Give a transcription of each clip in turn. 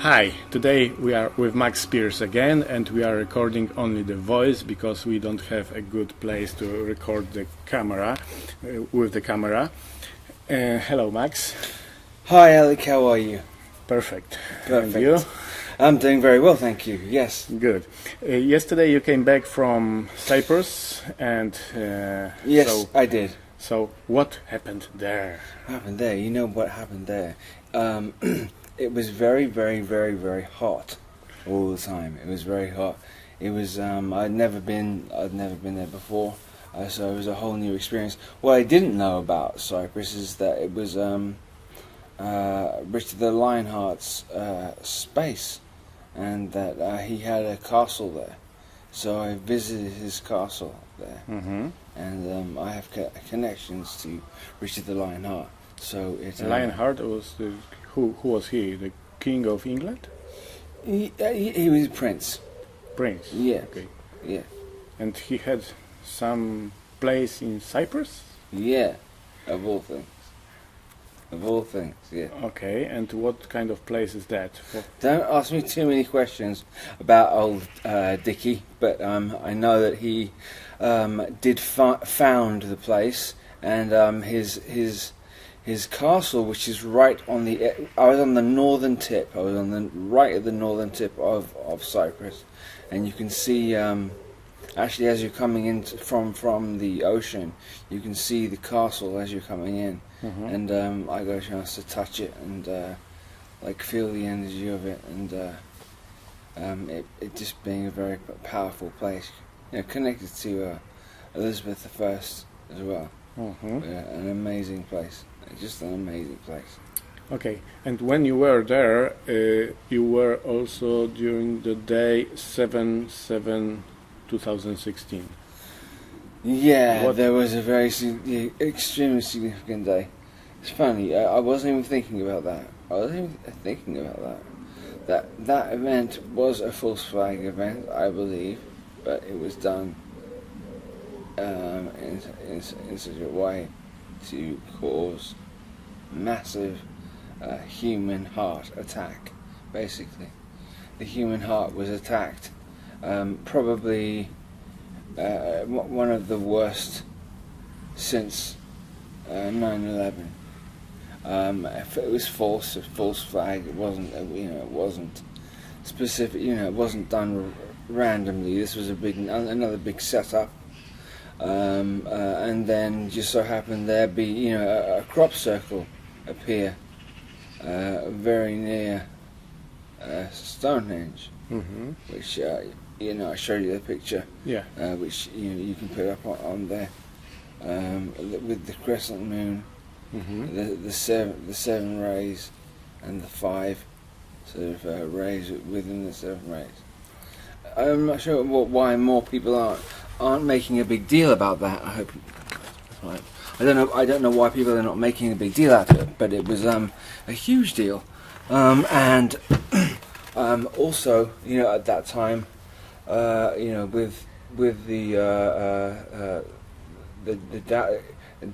Hi, today we are with Max Spiers again, and we are recording only the voice because we don't have a good place to record the camera with the camera. Hello, Max. Hi, Alec. How are you? Perfect. Perfect. And you? I'm doing very well, thank you. Yes. Good. Yesterday you came back from Cyprus, and Yes, I did. So what happened there? What happened there? You know what happened there? It was very, very, very, very hot all the time. It was very hot. It was. I'd never been there before, so it was a whole new experience. What I didn't know about Cyprus is that it was Richard the Lionheart's space, and that he had a castle there. So I visited his castle there, and I have connections to Richard the Lionheart. So it Lionheart was who was he? The King of England? He was a prince. Prince. Yeah. Okay. Yeah. And he had some place in Cyprus? Yeah. Of all things. Of all things, yeah. Okay, and what kind of place is that? Don't ask me too many questions about old Dickie, but I know that he did found the place, and his castle, which is right on the. I was on the northern tip. I was on the right at the northern tip of Cyprus, and you can see. Actually, as you're coming in from the ocean, you can see the castle as you're coming in, and I got a chance to touch it and like feel the energy of it, and it just being a very powerful place, connected to Elizabeth I as well. An amazing place, just an amazing place. Okay, and when you were there, you were also during the day 7/7/2016. Yeah, there was a very extremely significant day. It's funny, I wasn't even thinking about that. That event was a false flag event, I believe, but it was done in such a way to cause massive human heart attack. Basically, the human heart was attacked. Probably one of the worst since 9/11. If it was a false flag. It wasn't. It wasn't specific. It wasn't done randomly. This was another big setup. And then just so happened there be a crop circle appear very near Stonehenge, which I showed you the picture. Yeah. Which you can put up on there with the crescent moon, the seven rays, and the five sort of rays within the seven rays. I'm not sure why more people aren't making a big deal about that. I hope. I don't know why people are not making a big deal out of it, but it was a huge deal, and also at that time, with the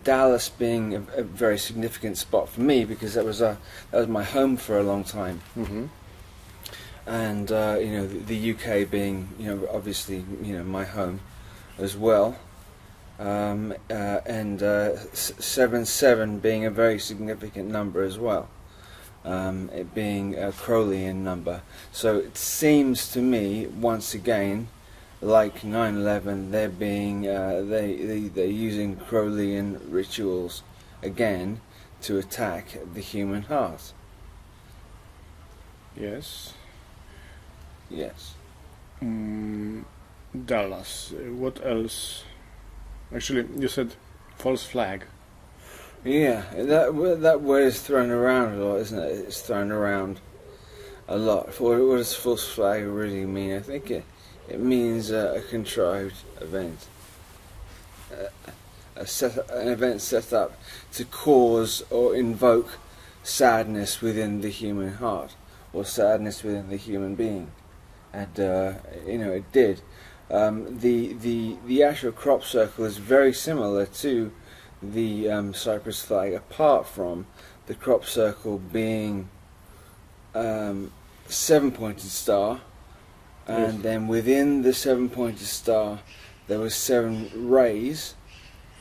Dallas being a very significant spot for me, because that was my home for a long time. And the UK being obviously my home as well, and 7/7 being a very significant number as well, it being a Crowleyan number. So it seems to me once again, like 9/11, they're using Crowleyan rituals again to attack the human heart. Yes. Yes. Dallas. What else? Actually, you said false flag. Yeah, that word is thrown around a lot, isn't it? It's thrown around a lot. What does false flag really mean? I think it means a contrived event, an event set up to cause or invoke sadness within the human heart, or sadness within the human being, and it did. The actual crop circle is very similar to the Cyprus flag, apart from the crop circle being 7-pointed star, and Yes. then within the 7-pointed star there was 7 rays.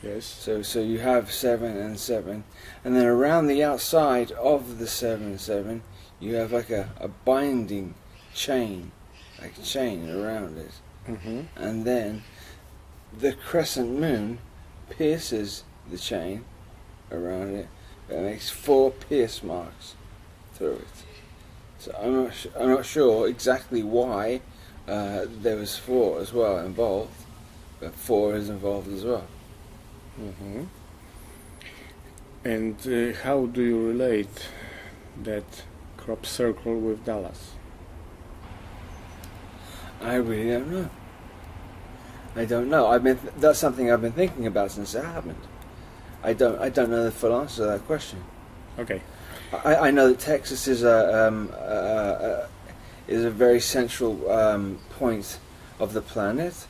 Yes. So you have 7 and 7, and then around the outside of the 7 and 7 you have like a binding chain, like a chain around it, and then the crescent moon pierces the chain around it. It makes 4 pierce marks through it. So I'm not sure exactly why there was 4 as well involved, but 4 is involved as well. And how do you relate that crop circle with Dallas? I really don't know. I don't know. That's something I've been thinking about since it happened. I don't know the full answer to that question. Okay. I know that Texas is a very central point of the planet.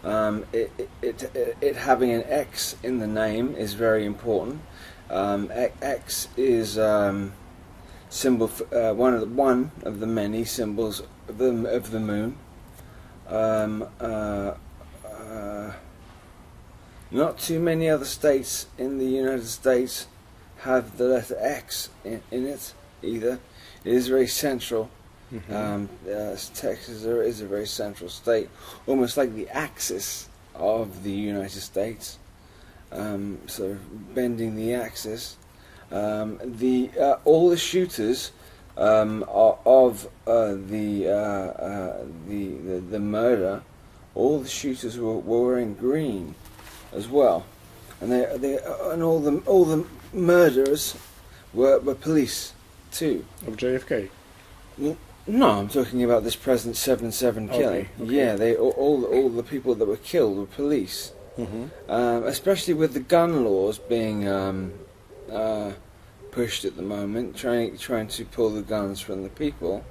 It having an X in the name is very important. X is symbol for, one of the many symbols of the moon. Not too many other states in the United States have the letter X in it either. It is very central. Texas is a very central state, almost like the axis of the United States. So bending the axis. All the shooters of the murder, all the shooters were wearing green as well, and all the murderers were police too. Of JFK? No, I'm talking about this present 7/7 killing. Okay. Yeah, all the people that were killed were police. Especially with the gun laws being pushed at the moment, trying to pull the guns from the people.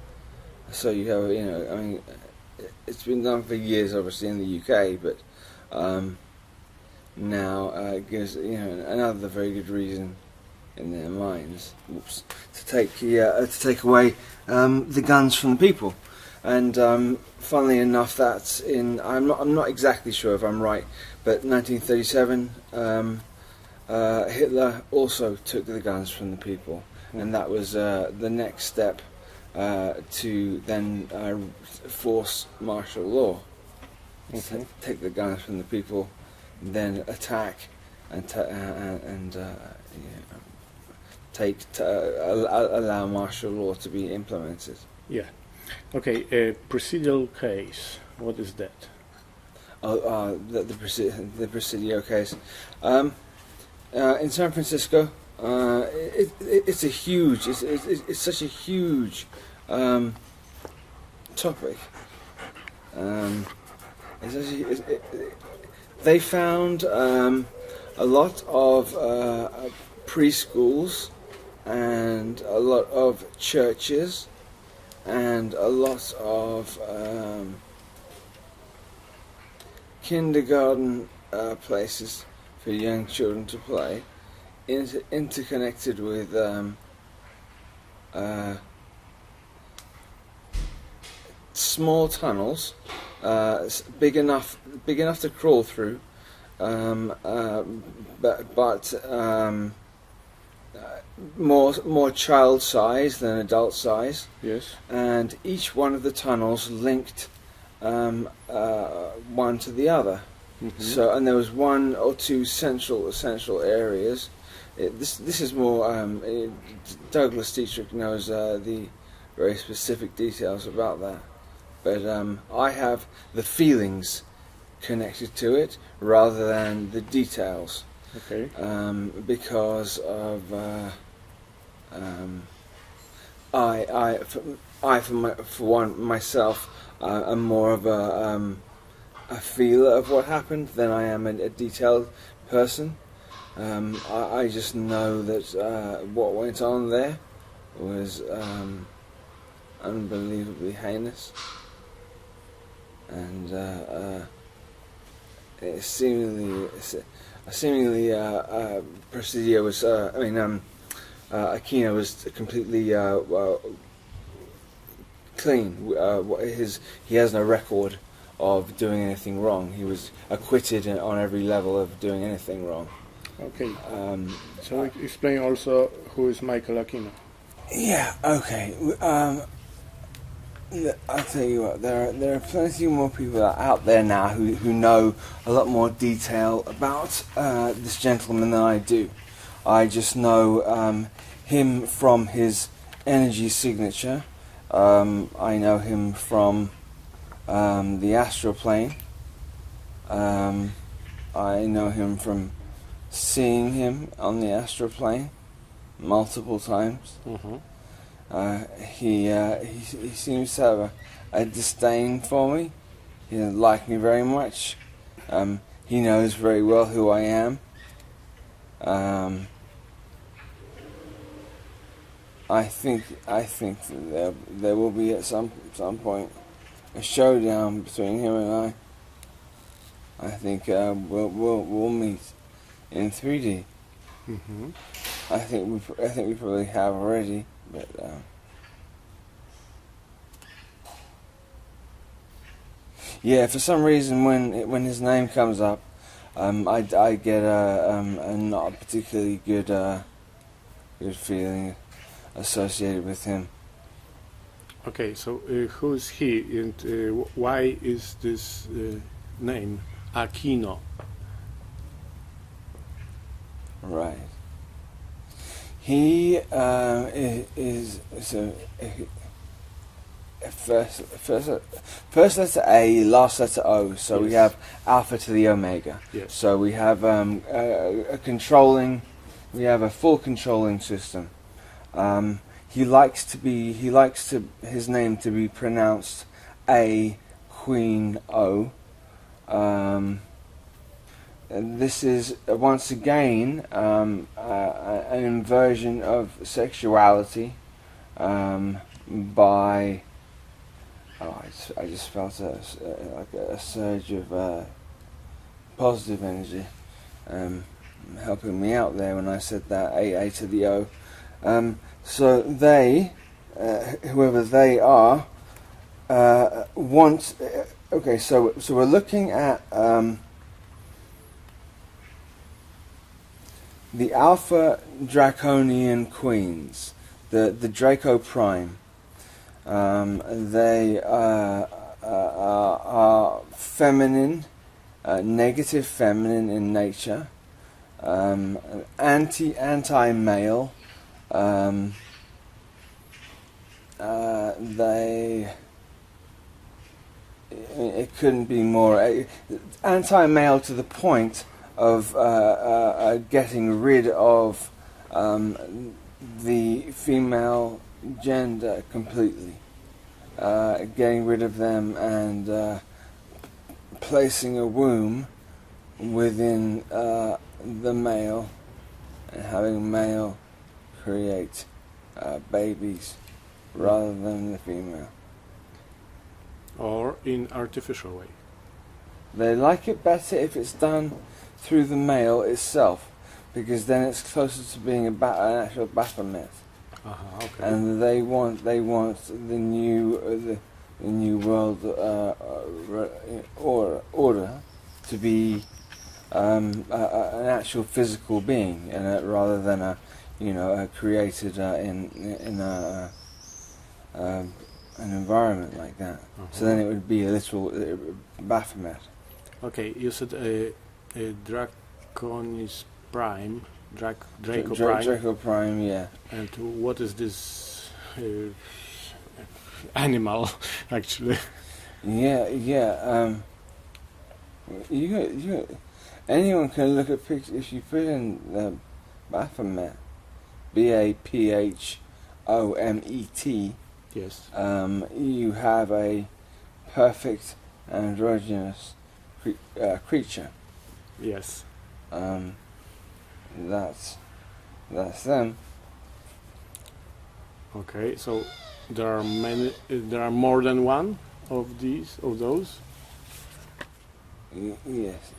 So you have, I mean, it's been done for years, obviously in the UK, but now it gives another very good reason in their minds to take away the guns from the people. And funnily enough, that's I'm not exactly sure if I'm right, but 1937 Hitler also took the guns from the people, and that was the next step to then force martial law. Take the guns from the people, then attack and allow martial law to be implemented. Yeah. Okay, a Presidial case. What is that? The Presidio case. In San Francisco, it's a huge. It's such a huge topic. They found a lot of preschools and a lot of churches and a lot of kindergarten places for young children to play, interconnected with small tunnels, big enough to crawl through, but more child size than adult size. Yes. And each one of the tunnels linked one to the other. So, and there was 1 or 2 central areas. This is more. Douglas Dietrich knows the very specific details about that, but I have the feelings connected to it rather than the details. Okay. Because of myself, I'm more of a feeler of what happened than I am a detailed person. I just know that what went on there was unbelievably heinous, and it seemingly Presidio was. Aquino was completely clean. He has no record of doing anything wrong. He was acquitted on every level of doing anything wrong. Okay. So explain also who is Michael Aquino. Yeah. Okay. I'll tell you what. There are plenty more people out there now who know a lot more detail about this gentleman than I do. I just know him from his energy signature. I know him from the astral plane. I know him from seeing him on the astral plane multiple times. Mm-hmm. He seems to have a disdain for me. He doesn't like me very much. He knows very well who I am. I think that there will be at some point a showdown between him and I. I think we'll meet in 3D. Mm-hmm. I think we probably have already, but yeah. For some reason, when his name comes up, I get a not a particularly good feeling associated with him. Okay, so who is he, and why is this name Aquino? Right. He is so. First letter A, last letter O. So Yes. we have alpha to the omega. Yes. So we have a controlling. We have a full controlling system. He likes his name to be pronounced A, Queen O. This is once again an inversion of sexuality by. Oh, I just felt like a surge of positive energy helping me out there when I said that A to the O. So they, whoever they are, want. Okay, so we're looking at the Alpha Draconian Queens, the Draco Prime. They are feminine, negative feminine in nature, anti-male. It couldn't be more anti-male to the point of getting rid of the female gender completely, getting rid of them and placing a womb within the male and having male create babies rather than the female. Or in artificial way? They like it better if it's done through the male itself, because then it's closer to being an actual Baphomet. Okay. And they want the new world order to be an actual physical being, and rather than a created in an environment like that. So then it would be a literal Baphomet. Okay, you said Draconis Prime, Draco Prime. Draco Prime, yeah. And what is this animal, actually? Yeah. You anyone can look at pictures. If you put in Baphomet, Baphomet. Yes. You have a perfect androgynous creature. Yes. That's them. Okay, so there are many. There are more than one of those. Yes.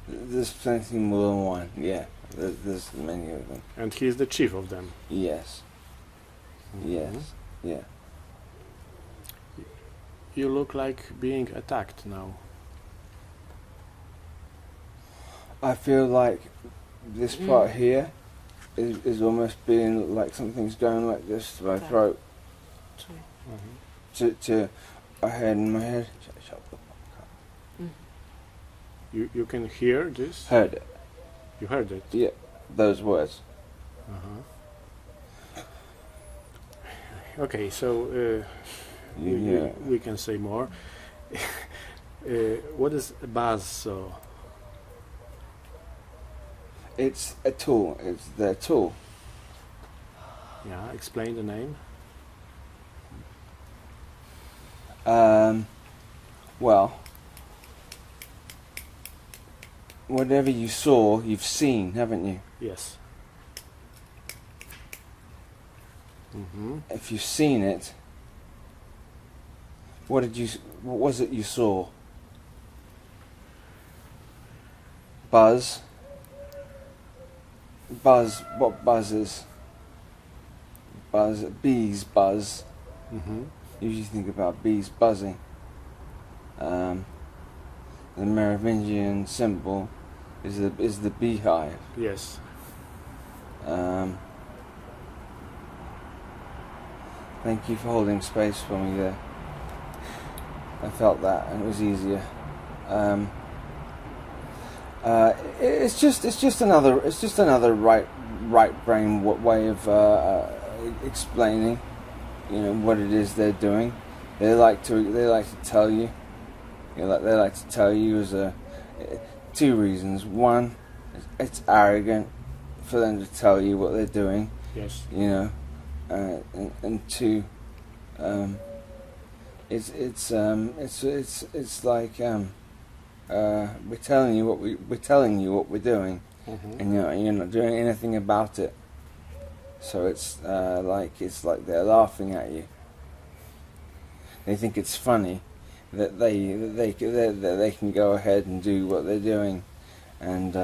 There's plenty more than one. Yeah, there's many of them. And he is the chief of them. Yes. Mm-hmm. Yes. Yeah. you look like being attacked now. I feel like this part here is almost being like something's going like this to my throat. To my head in my head. Shut the fuck up. You can hear this? Heard it. You heard it? Yeah, those words. Okay, so we can say more. What is a buzzsaw? It's a tool. It's their tool. Yeah, explain the name. Well, whatever you saw, you've seen, haven't you? Yes. If you've seen it, what was it you saw? Buzz. Buzz. What buzzes? Buzz. Bees buzz. Usually think about bees buzzing. The Merovingian symbol is the beehive. Yes. Thank you for holding space for me there. I felt that, and it was easier. It's just another right brain way of explaining, what it is they're doing. They like to tell you. They like to tell you as two reasons. One, it's arrogant for them to tell you what they're doing. Yes. And two, it's like we're telling you what we're doing, and you're not doing anything about it. So it's like they're laughing at you. They think it's funny that they can go ahead and do what they're doing, and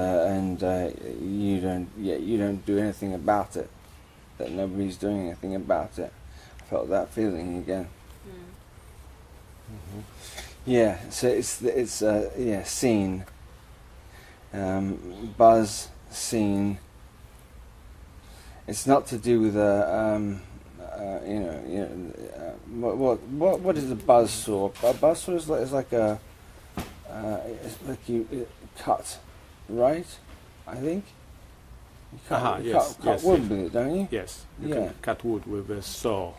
you don't do anything about it. That nobody's doing anything about it. I felt that feeling again. Yeah, so it's seen. Buzz, seen. It's not to do with what is a buzzsaw? A buzzsaw is like a it's like you cut, right? I think. You cut wood with it, don't you? Yes. You can cut wood with a saw.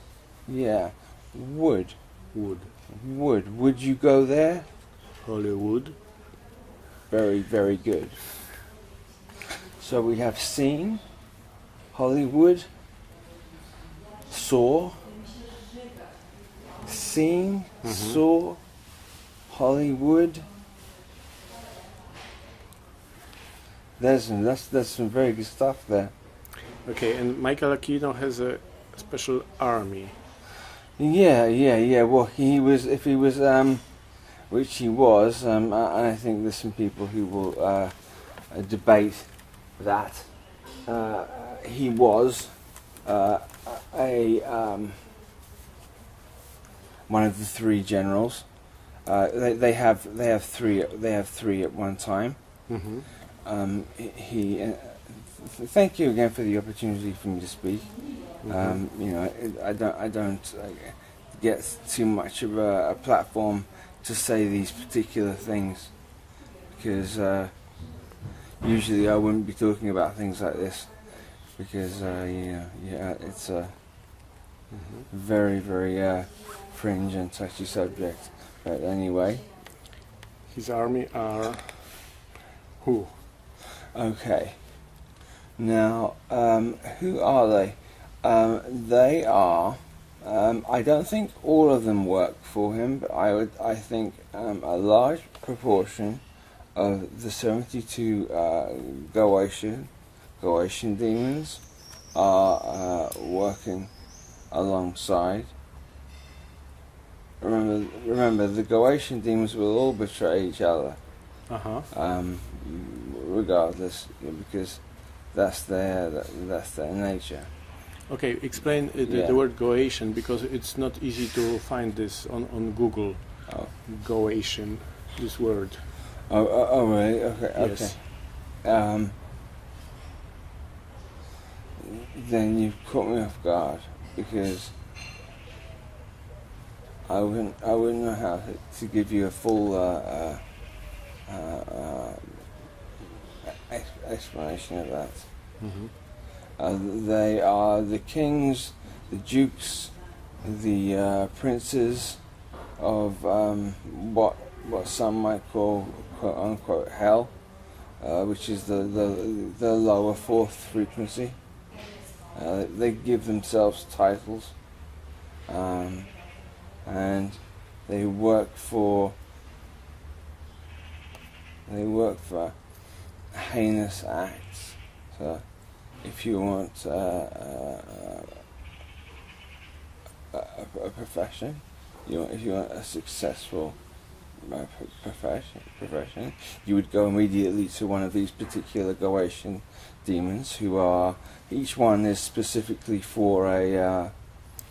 Yeah. Wood. Wood. Would you go there? Hollywood. Very, very good. So we have seen, Hollywood, saw, seen, saw, Hollywood. That's some very good stuff there. Okay, and Michael Aquino has a special army. Yeah. Well, if he was, which he was, and I think there's some people who will debate that. He was one of the three generals. They have three at one time. Thank you again for the opportunity for me to speak. I don't get too much of a platform to say these particular things, because usually I wouldn't be talking about things like this, because it's a very, very fringe and touchy subject. But anyway, his army are who? Okay. Now, who are they? They are. I don't think all of them work for him, but I think a large proportion of the 72 Goetian demons are working alongside. Remember, the Goetian demons will all betray each other. Regardless, because that's their nature. Okay, explain the word Goetian, because it's not easy to find this on Google. Oh. Goetian, this word. Oh, really? Okay, Yes. okay. Then you've caught me off guard, because I wouldn't know how to give you a full explanation of that. Mm-hmm. They are the kings, the dukes, the princes of what some might call quote unquote hell, which is the lower fourth frequency. They give themselves titles, and they work for heinous acts. So, if you want a profession, if you want a successful profession, you would go immediately to one of these particular Goetian demons, who are, each one is specifically for a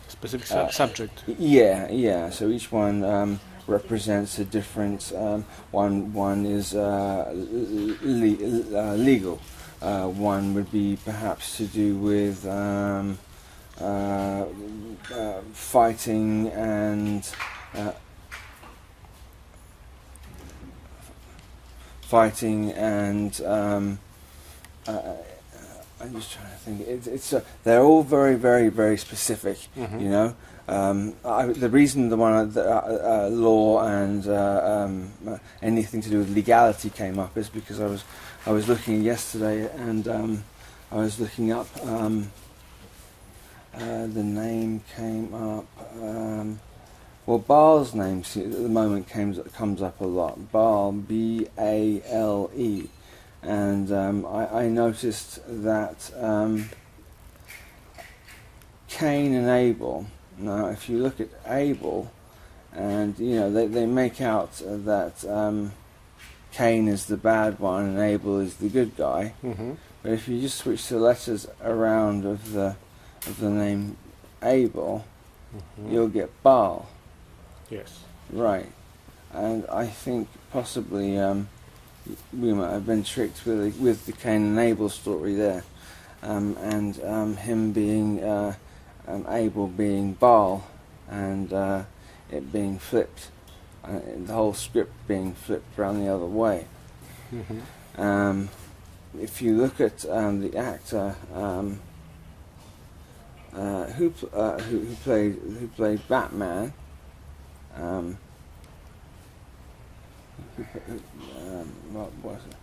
Specific subject. Yeah. So each one represents a different. One is legal. One would be perhaps to do with fighting and I'm just trying to think. They're all very, very, very specific. Mm-hmm. You know, the reason the one law and anything to do with legality came up is because I was looking yesterday, and I was looking up. The name came up. Well, Baal's name at the moment comes up a lot. Baal, B-A-L-E. And I noticed that Cain and Abel. Now, if you look at Abel, and they make out that Cain is the bad one and Abel is the good guy. Mm-hmm. But if you just switch the letters around of the name Abel, Mm-hmm. you'll get Baal. Yes. Right. And I think possibly we might have been tricked with the Cain and Abel story there, and him being Abel being Baal, and it being flipped, the whole script being flipped around the other way. Mm-hmm. If you look at the actor who played Batman. What was it?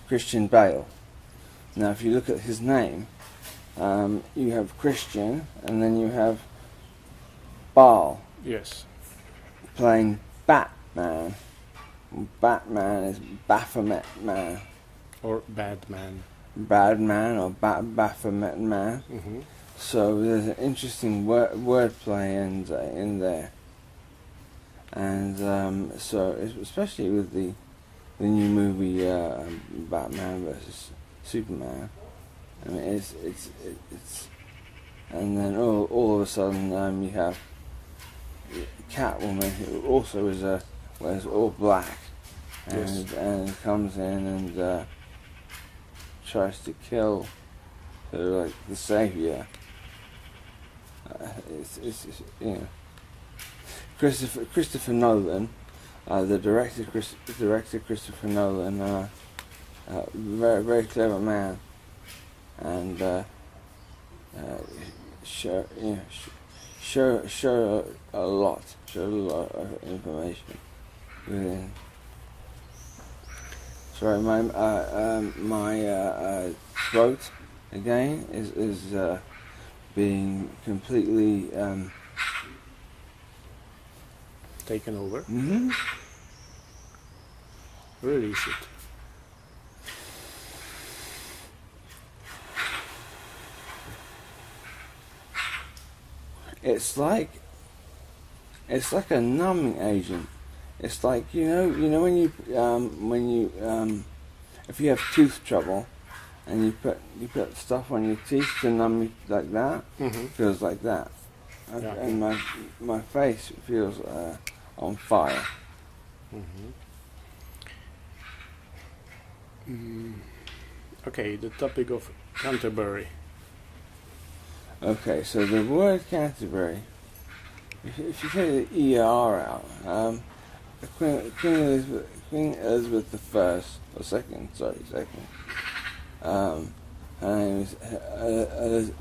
Christian Bale. Now, if you look at his name, you have Christian, and then you have Baal. Yes. Playing Batman. Batman is Baphomet Man. Or Badman. Badman or Baphomet Man. Mm-hmm. So there's an interesting wordplay in there. And so especially with the new movie Batman versus Superman, I mean it's and then all of a sudden you have Catwoman, who also wears all black, and Yes. and comes in and tries to kill like the savior. It's Christopher Nolan, the director Christopher Nolan, very, very clever man, and share a lot of information within. Sorry, my throat again is being completely Taken over. mm-hmm. Release it. It's like a numbing agent. It's like when you if you have tooth trouble and you put stuff on your teeth to numb you like that. Feels like that, Yeah. and my face feels on fire. Okay, the topic of Canterbury. Okay, so the word Canterbury, if you take the ER out, Queen Elizabeth the First, or second, her name is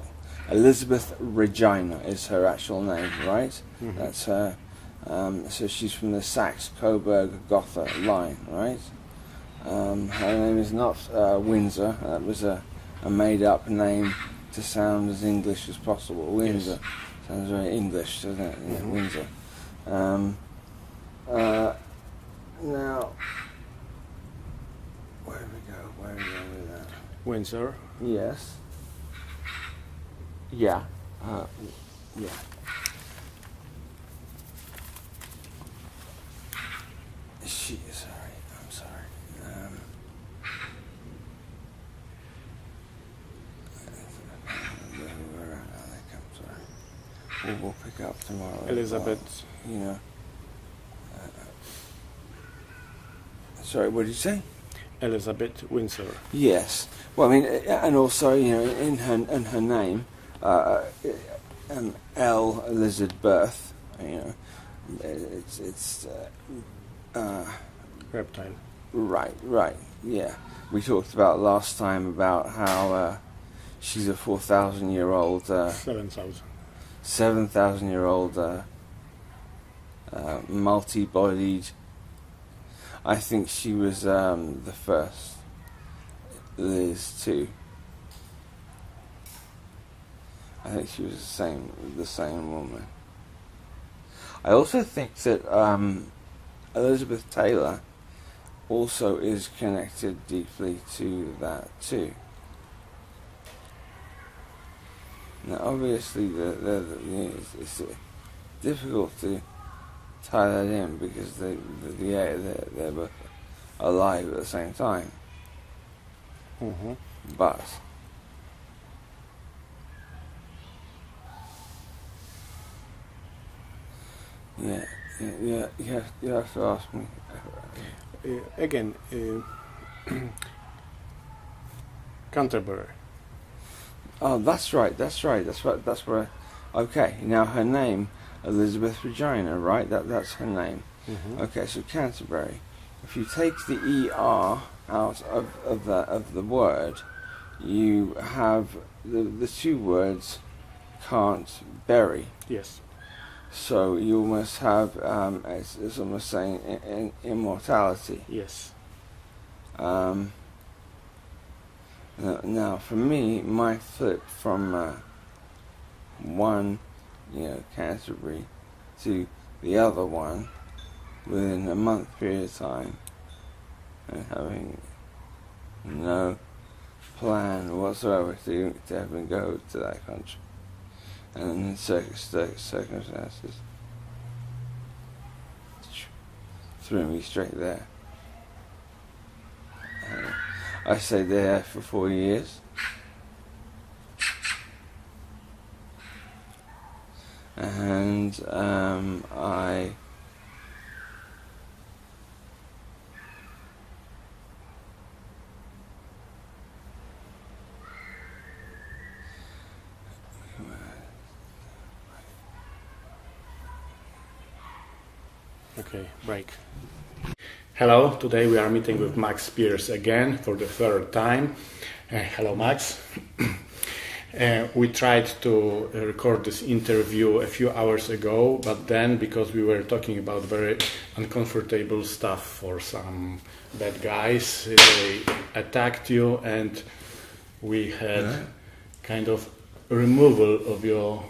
Elizabeth Regina is her actual name, right? That's her. So she's from the Saxe-Coburg-Gotha line, right? Her name is not Windsor. That was a made-up name to sound as English as possible. Windsor sounds very English, doesn't it? Yeah, Windsor. Now, where do we go? Where are we going with that? Windsor. Yes. Yeah. Yeah. Sorry. I'm sorry. We'll pick up tomorrow. Elizabeth. You know. Sorry, what did you say? Elizabeth Windsor. Yes. Well, I mean, and also, you know, in her name, L Elizabeth. You know, it's Reptile. Right. Yeah. We talked about last time about how she's a 4,000-year-old. 7,000. 7,000-year-old multi-bodied. I think she was the first. Liz too. I think she was the same woman. I also think that Elizabeth Taylor also is connected deeply to that too. Now, obviously, it's difficult to tie that in because they're both alive at the same time. But you have to ask me Again, Canterbury. Oh, that's right. That's where. Okay, now her name, Elizabeth Regina, right? That's her name. Okay, so Canterbury. If you take the ER out of the word, you have the two words can't bury. Yes. So you almost have it's almost saying immortality. Yes. Now, for me, my flip from one, Canterbury, to the other one within a month period of time, and having no plan whatsoever to even go to that country, and in circumstances threw me straight there. I stayed there for 4 years, and I Okay, break. Hello, today we are meeting with Max Spiers again for the third time. Hello, Max. We tried to record this interview a few hours ago, but then because we were talking about very uncomfortable stuff for some bad guys, they attacked you and we had kind of removal of your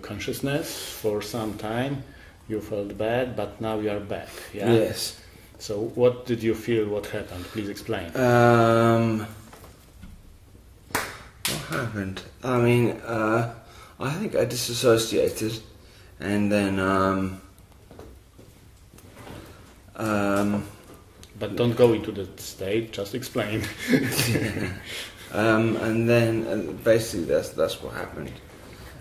consciousness for some time. You felt bad, but now you are back, yeah? Yes. So what did you feel, what happened? Please explain. What happened? I mean, I think I disassociated, and then, But don't go into that state, just explain. And then basically that's what happened,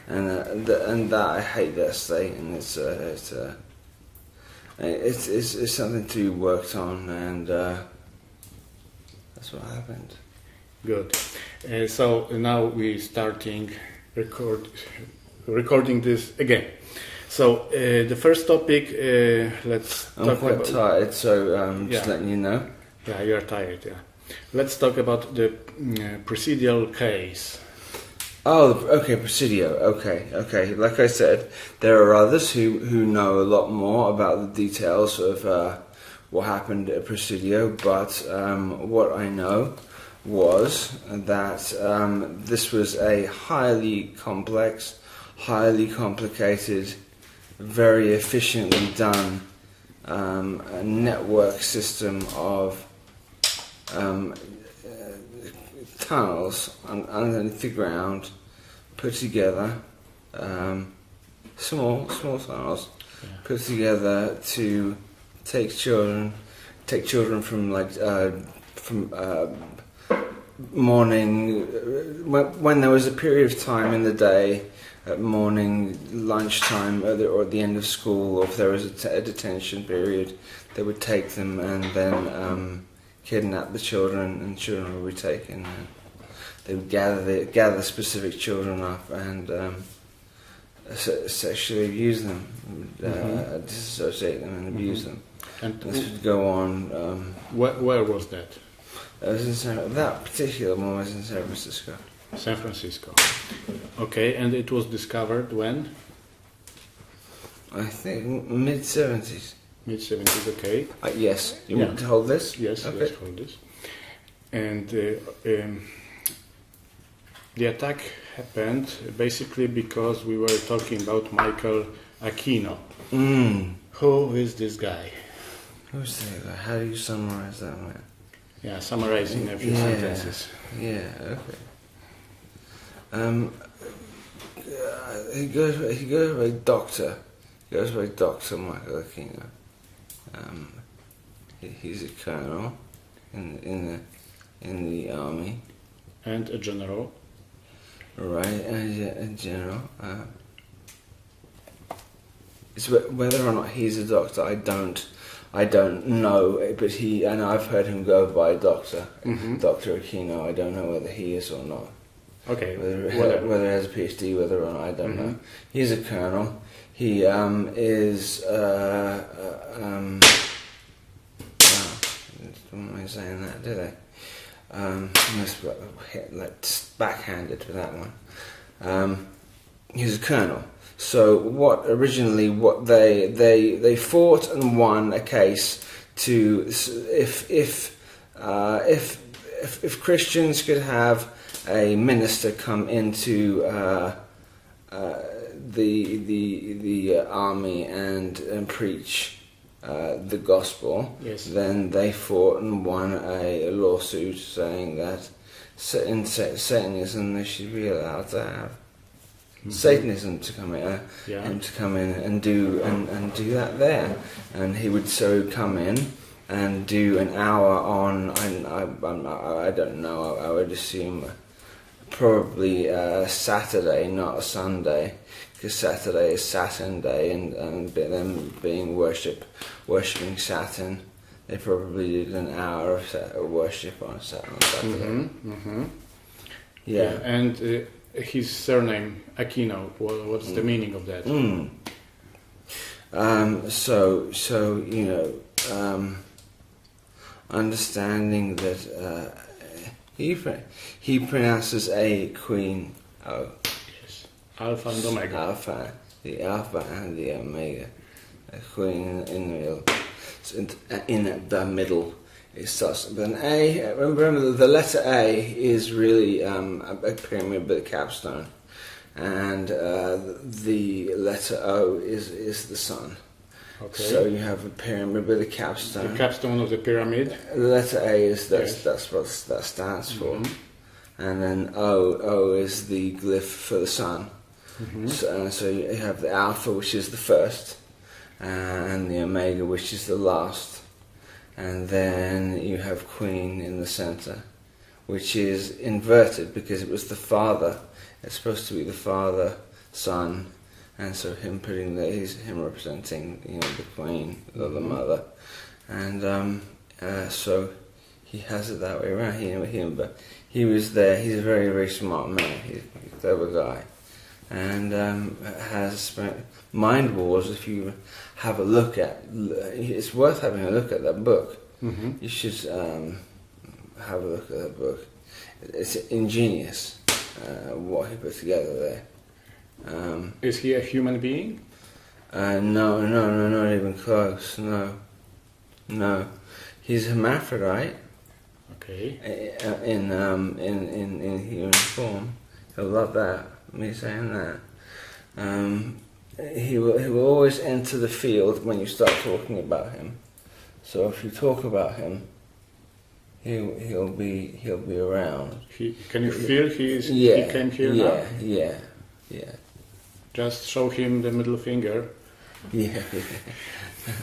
and that I hate that state, and it's something to be worked on, and that's what happened. Good. So now we're starting recording this again. So the first topic, let's talk about... I'm quite tired, so just letting you know. Yeah, you're tired, yeah. Let's talk about the procedural case. Oh, okay, Presidio. Okay. Like I said, there are others who know a lot more about the details of what happened at Presidio, but what I know was that this was a highly complex, highly complicated, very efficiently done a network system of tunnels underneath the ground, put together, small tunnels, put together to take children from morning, when there was a period of time in the day, at morning, lunchtime, or at the end of school, or if there was a detention period, they would take them and then kidnap the children, and children would be taken. They would gather specific children up and sexually abuse them, disassociate them and abuse them. And this would go on. Where was that? That particular one was in San Francisco. San Francisco. Okay, and it was discovered when? I think mid-70s. Mid-70s, okay. Yes. You want to hold this? Yes, okay. Let's hold this. And the attack happened basically because we were talking about Michael Aquino. Who is this guy? Who's this guy? How do you summarize that, man? Yeah, summarizing a few sentences. Yeah, okay. He goes by Doctor. He goes by Dr. Michael Aquino. He's a colonel in the army. And a general. Right, a general. It's whether or not he's a doctor, I don't know, but I've heard him go by Doctor, Dr. Aquino. I don't know whether he is or not. Okay. Whether he has a PhD, whether or not, I don't know. He's a colonel. He is. Don't mind saying that, do they? Must hit backhanded for that one. He's a colonel. So what they fought and won a case to if Christians could have a minister come into the army and preach the gospel, then they fought and won a lawsuit saying that in Satanism they should be allowed to have Satanism to come in, him to come in and do that there, and he would come in and do an hour on I don't know, I would assume probably Saturday, not a Sunday, because Saturday is Saturn Day, and them being worshipping Saturn, they probably did an hour of worship on Saturday. Yeah, and his surname Aquino. What's the meaning of that? Understanding that he pronounces a queen O. Yes. Alpha and Omega. The Alpha and the Omega. A queen in the middle. So in the middle. It starts with an A. Remember, the letter A is really a pyramid with a capstone, and the letter O is the sun. Okay. So you have a pyramid with a capstone. The capstone of the pyramid. The letter A is that's what that stands for, and then O is the glyph for the sun. So you have the Alpha, which is the first, and the Omega, which is the last. And then you have Queen in the center, which is inverted because it was the father. It's supposed to be the father, son, and so him him representing, the queen or the mother, and so he has it that way around. But he was there. He's a very, very smart man. He's a clever guy, and has spent Mind Wars. If you have a look at, it's worth having a look at that book. Mm-hmm. You should have a look at that book. It's ingenious what he put together there. Is he a human being? No, not even close. No. He's a hermaphrodite. Okay. In human form. He'll love that. Me saying that. He will always enter the field when you start talking about him. So if you talk about him, he'll be around. Can you feel he came here now? Yeah. Just show him the middle finger. Yeah.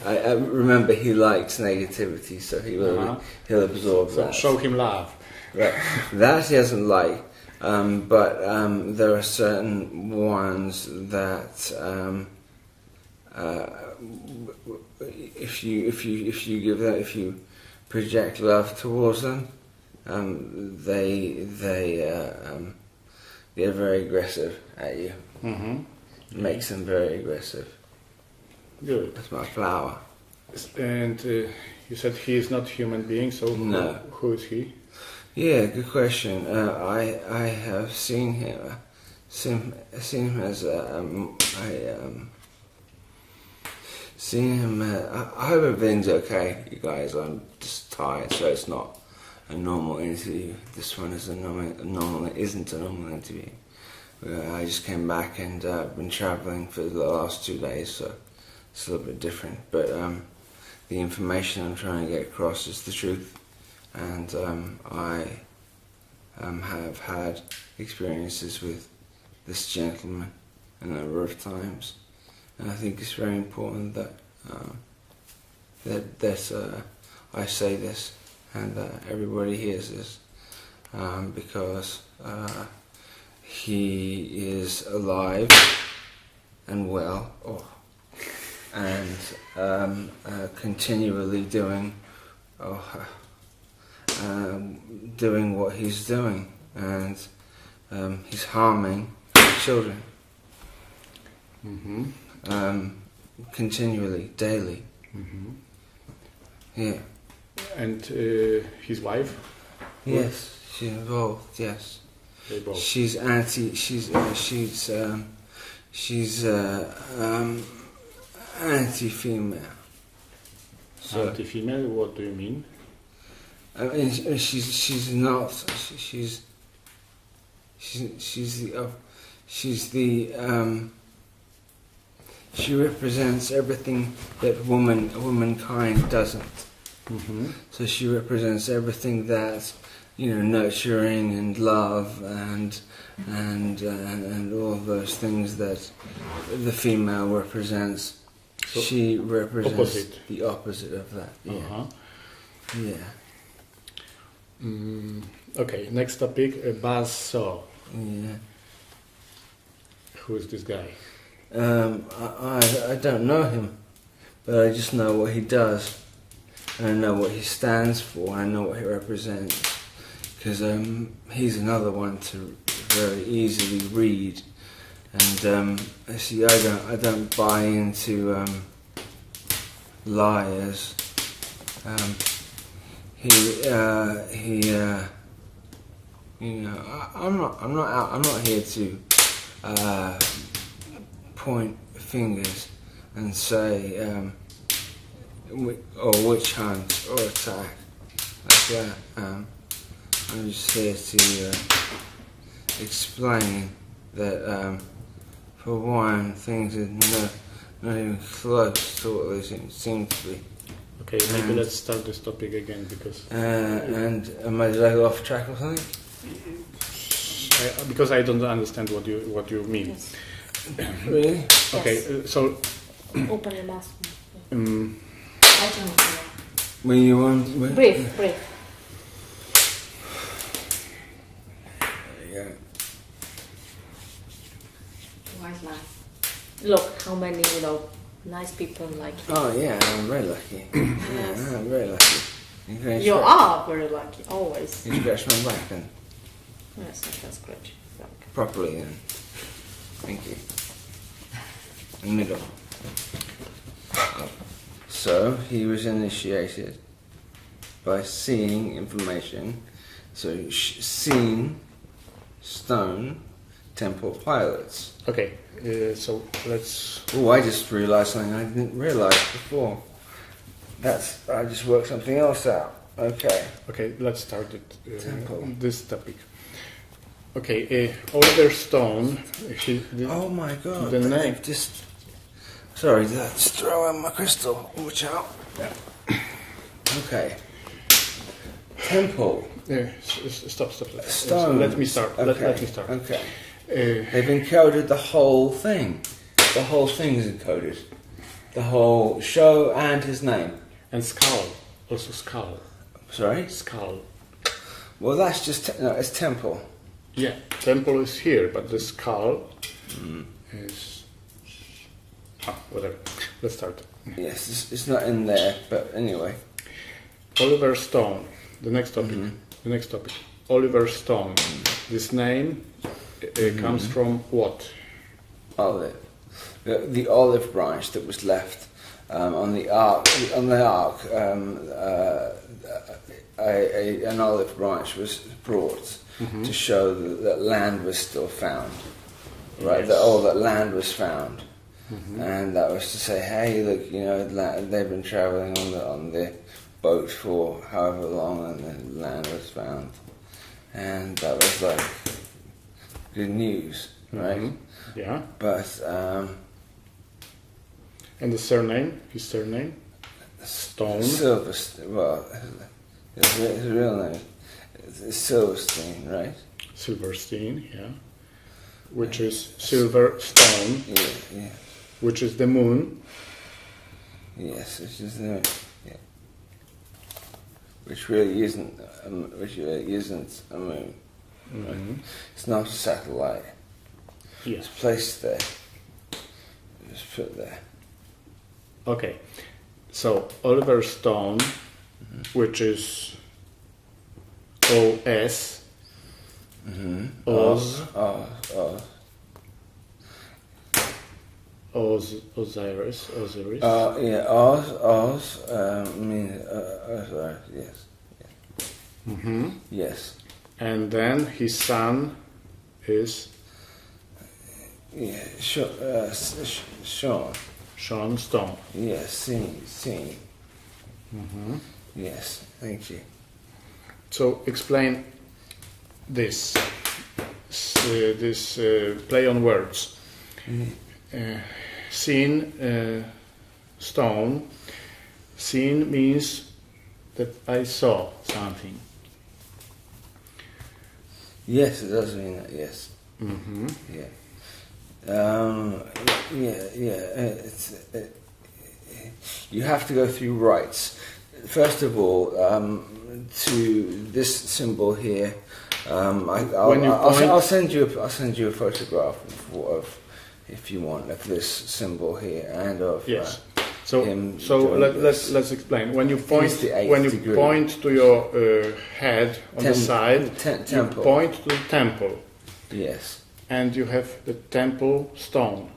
I remember he likes negativity, so he'll absorb that. Show him love. Right. That he doesn't like, but there are certain ones that if you project love towards them, they get very aggressive at you. Mm-hmm. Makes them very aggressive. Good. That's my flower. And you said he is not human being, so No. Who is he? Yeah, good question. I have seen him. Seen him as seen him. I hope everything's okay, you guys. I'm just tired, so it's not a normal interview. This one is isn't a normal interview. I just came back and been travelling for the last 2 days, so it's a little bit different. But the information I'm trying to get across is the truth, and I have had experiences with this gentleman a number of times, and I think it's very important that I say this and everybody hears this, because he is alive and well, and continually doing what he's doing, and he's harming children. Mm-hmm. Continually, daily. Mm-hmm. Yeah. And his wife? Yes, she's involved. Yes. They both. She's anti-female. So, Anti-female? What do you mean? I mean, she's not. She represents everything that womankind doesn't. Mm-hmm. So she represents everything that, nurturing and love and all those things that the female represents. So she represents opposite. the opposite of that. Yeah. Uh-huh. Yeah. Okay, next topic, Buzz Saw. Yeah. Who is this guy? I don't know him, but I just know what he does, and I know what he stands for, and I know what he represents, because he's another one to very easily read, and see, I don't buy into liars. I'm not here to point fingers and say or witch hunt or attack like that. I'm just here to explain that for one, things are not even close to what they seem to be. Okay, maybe let's start this topic again, because did I go off track or something? Because I don't understand what you mean. Yes. Really? Okay, so Open the last one. I don't know. When you want... Brief. Yeah. Wise man. Look how many, nice people like you. Oh yeah, I'm very lucky. Yeah, I'm very lucky. You are very lucky, always. You scratch my back then. Yes, I can scratch your back. Properly then. Thank you. In the middle. So he was initiated by seeing information. So seen stone temple pilots. Okay, so let's. Oh, I just realised something I didn't realise before. I just worked something else out. Okay. Okay, let's start it. Temple. This topic. Okay, Oliver Stone. Oh my God! The name. Just. Sorry, that's throwing my crystal. Watch out. Yeah. Okay. Temple. Stop. Stone. Let me start. Okay. Let me start. Okay. They've encoded the whole thing. The whole thing is encoded. The whole show and his name. And skull. Also skull. Sorry? Skull. Well, that's just... no, it's temple. Yeah, temple is here, but the skull is... whatever. Let's start. Yes, it's not in there, but anyway. Oliver Stone. The next topic. The next topic. Oliver Stone. This name comes from what? Olive. The olive branch that was left on the ark. An olive branch was brought to show that land was still found. Right, Yes. that land was found, and that was to say, hey, look, they've been travelling on the boat for however long, and the land was found, and that was like good news, right? Yeah. But And the surname? His surname? Stone. Well, his real name is Silverstein, right? Silverstein, yeah. Which is silver stone, Yeah. which is the moon. Yes, which is the which really isn't a moon. Right? It's not a satellite. Yes. It's placed there. It's put there. Okay. So Oliver Stone, which is OS. Oz. Osiris. Yeah, Oz. Osiris. Yes. Yes. And then his son is Sean. Sean Stone. Yes, seen. Yes, thank you. So explain this play on words. Seen, stone. Seen means that I saw something. Yes, it does mean that. Yes. Yeah. You have to go through rites. First of all, to this symbol here, I'll send you a photograph of if you want, of this symbol here and of Yes. him. So let's explain. When you point to your head on the side, temple. you point to the temple. Yes. And you have the temple stone.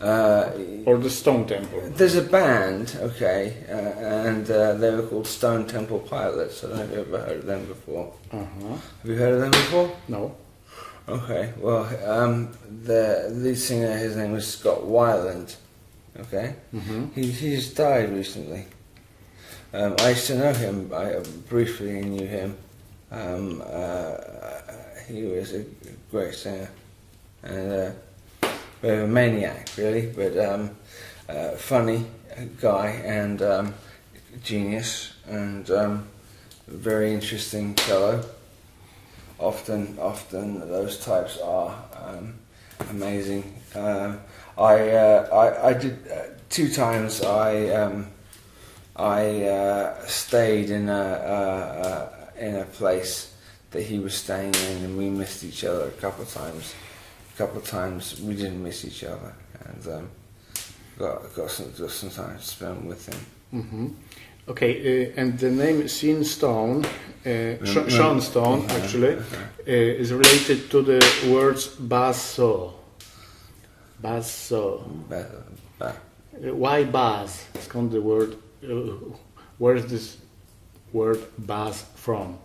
Or the stone temple. There's a band, okay, and they were called Stone Temple Pilots. I don't know if you've ever heard of them before. Have you heard of them before? No. Okay, well, the lead singer, his name was Scott Weiland, okay? He's died recently. I used to know him, I briefly knew him. He was a great singer, and a bit of a maniac, really, but funny guy and genius, and very interesting fellow. Often those types are amazing. I did 2 times. I stayed in a place that he was staying in, and we missed each other a couple of times. A couple of times we didn't miss each other, and got some time to spend with him. Mm-hmm. Okay, and the name Sin Stone, Sean Stone, actually, is related to the words basso. Basso. Why bass? Skąd the word? Where is this word bass from?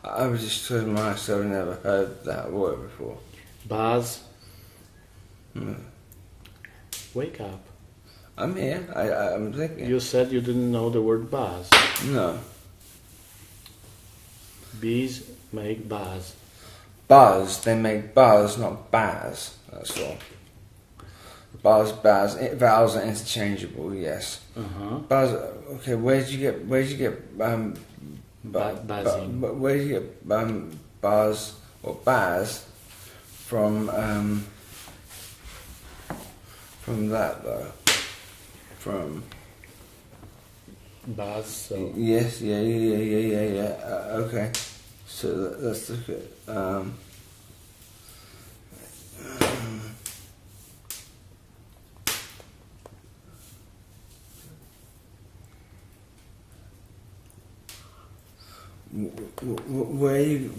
I was just telling myself I've never heard that word before. Bass. Wake up. I'm here. I'm thinking. You said you didn't know the word buzz. No. Bees make buzz. Buzz. They make buzz, not baz. That's all. Buzz, baz. Vowels are interchangeable. Yes. Buzz. Okay. Where did you get? Buzzing. Where did you get buzz or baz from? From that though. From buzz. So. Yes, yeah. Okay, so let's look at.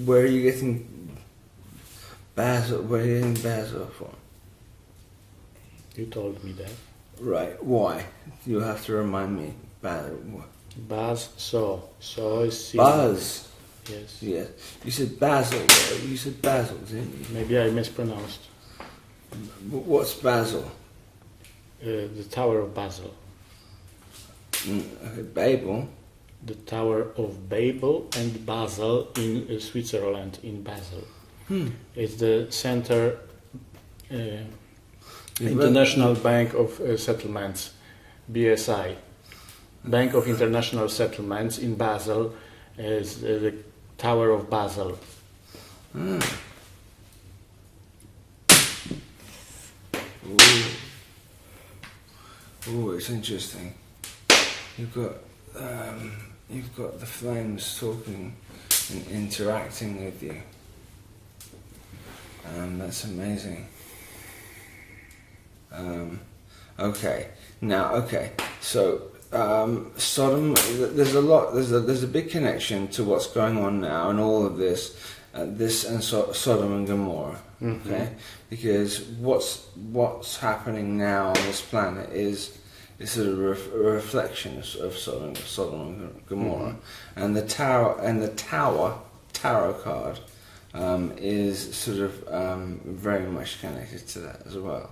Where are you getting basil? Where are you getting basil from? You told me that. Right. Why? You have to remind me. Buzz. So is sin. Buzz. Yes. Yes. You said basil. You said basil, didn't you? Maybe I mispronounced. What's basil? The Tower of Basel. Okay, Babel. The Tower of Babel and Basel in Switzerland, in Basel. It's the center, International Bank of Settlements, BSI. Bank of International Settlements in Basel is the Tower of Basel. Ooh, it's interesting. You've got the flames talking and interacting with you. That's amazing. Okay. So Sodom. There's a big connection to what's going on now and all of this, Sodom and Gomorrah. Okay, because what's happening now on this planet is sort of a reflection of Sodom and Gomorrah, and the Tower tarot card is sort of very much connected to that as well.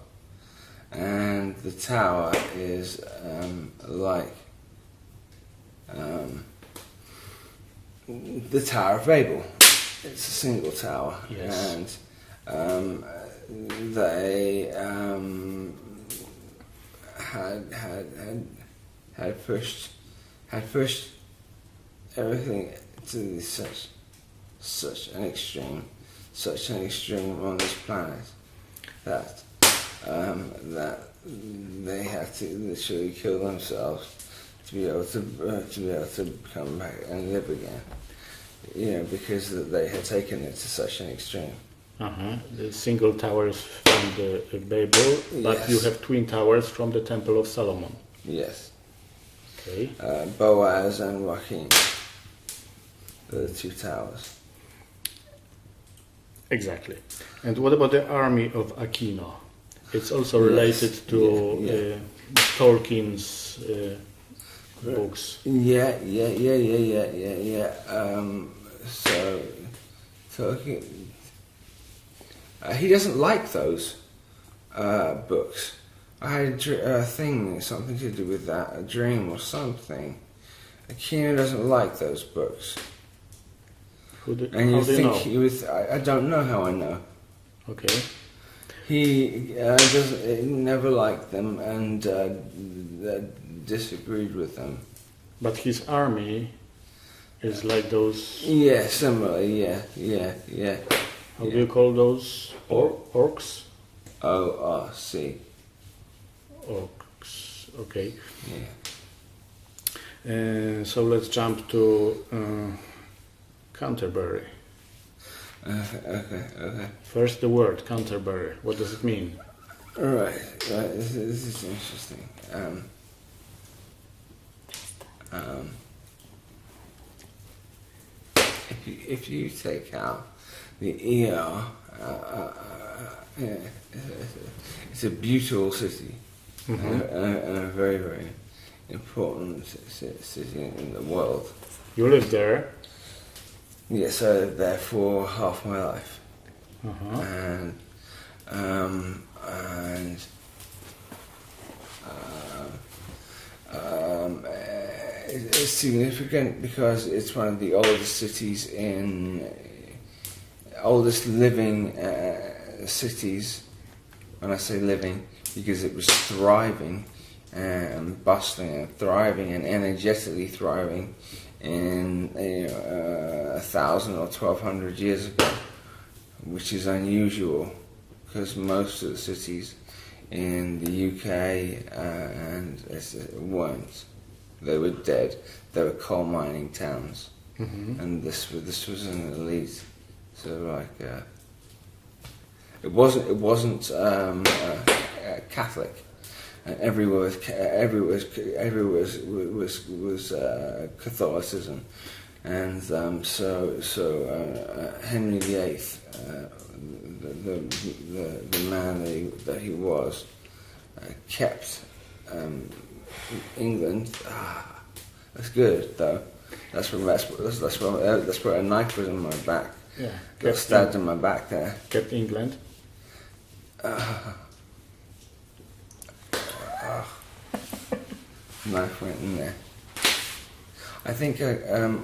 And the tower is like the Tower of Babel. It's a single tower, yes. And they had pushed everything to such an extreme on this planet that they had to literally kill themselves to be able to come back and live again. Because they had taken it to such an extreme. The single towers from the Babel, but yes. You have twin towers from the Temple of Solomon. Yes. Okay. Boaz and Joachim. The two towers. Exactly. And what about the army of Aquino? It's also related to Tolkien's books. Yeah. So Tolkien, he doesn't like those books. I had a thing, something to do with that, a dream or something. Aquino doesn't like those books. And you think he was? I don't know how I know. Okay. He never liked them and disagreed with them. But his army is like those. Yeah, similarly. Yeah. How do you call those? Orcs. O-R-C. Orcs. Okay. Yeah. So let's jump to Canterbury. Okay. First, the word Canterbury. What does it mean? Right. This is interesting. If you take out the ER, it's a beautiful city, and a very, very important city in the world. You lived there? Yes, I lived there for half my life, and it's significant because it's one of the oldest living cities. When I say living, because it was thriving and bustling and thriving and energetically thriving in 1,000 or 1,200 years ago, which is unusual because most of the cities in the UK weren't. They were dead. They were coal mining towns, and this was an elite. So like, it wasn't Catholic, and everywhere was Catholicism, and so Henry VIII, the man that he was, kept England. That's good though. That's where a knife was in my back. Yeah. Got stabbed in my back there. Kept England. Knife went in there. I think I'm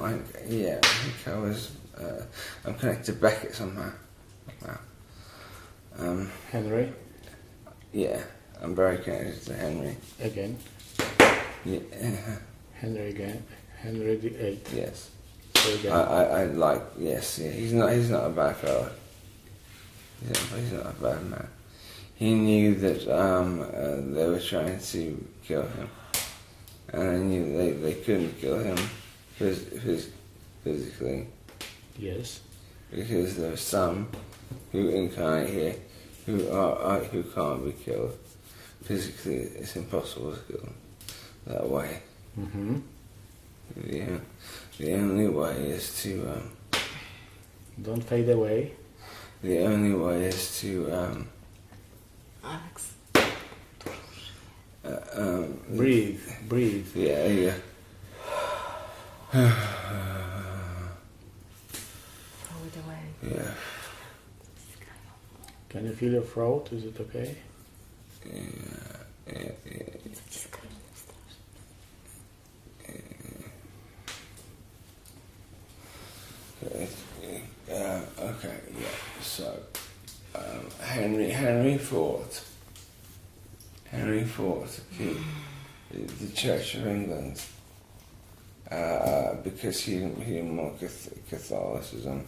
connected to Beckett somehow. Henry. Yeah, I'm very connected to Henry. Again. Yeah. Henry again. Henry VIII. Yes. So again. I like. Yes. Yeah. He's not a bad fella. He's not a bad man. He knew that they were trying to kill him, and I knew they couldn't kill him physically. Yes. Because there are some who incarnate here who can't be killed physically. It's impossible to kill them that way. The only way is to don't fade away. the only way is to Alex. Breathe. Yeah. Throw it away. Yeah. Can you feel your throat? Is it okay? Yeah. Okay, yeah. So, Henry fought to keep the Church of England because he didn't want Catholicism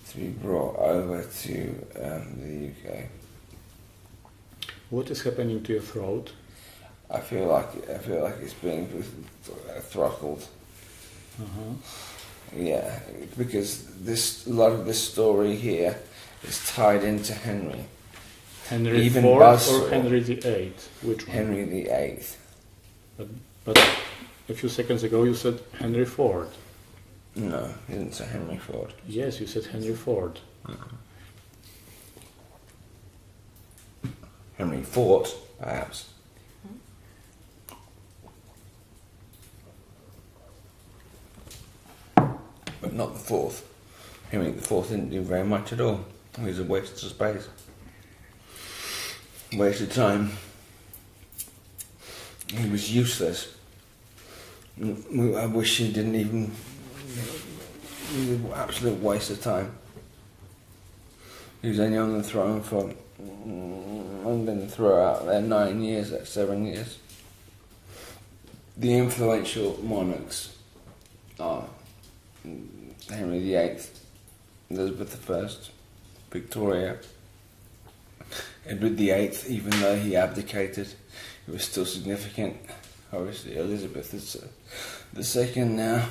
to be brought over to the UK. What is happening to your throat? I feel like it's being throttled. Yeah, because a lot of this story here is tied into Henry. Henry Even IV Buzzsaw. or Henry VIII? Which one? Henry VIII. But a few seconds ago you said Henry Ford. No, he didn't say Henry Ford. Yes, you said Henry Ford. Henry fought, perhaps. But not the fourth. Henry the Fourth didn't do very much at all. He was a waste of space. Waste of time. He was useless. I wish he didn't even... He was an absolute waste of time. He was only on the throne for... only been throughout there 9 years, that's 7 years. The influential monarchs are Henry VIII, Elizabeth I, Victoria, Edward VIII. Even though he abdicated, he was still significant. Obviously, Elizabeth is the second now.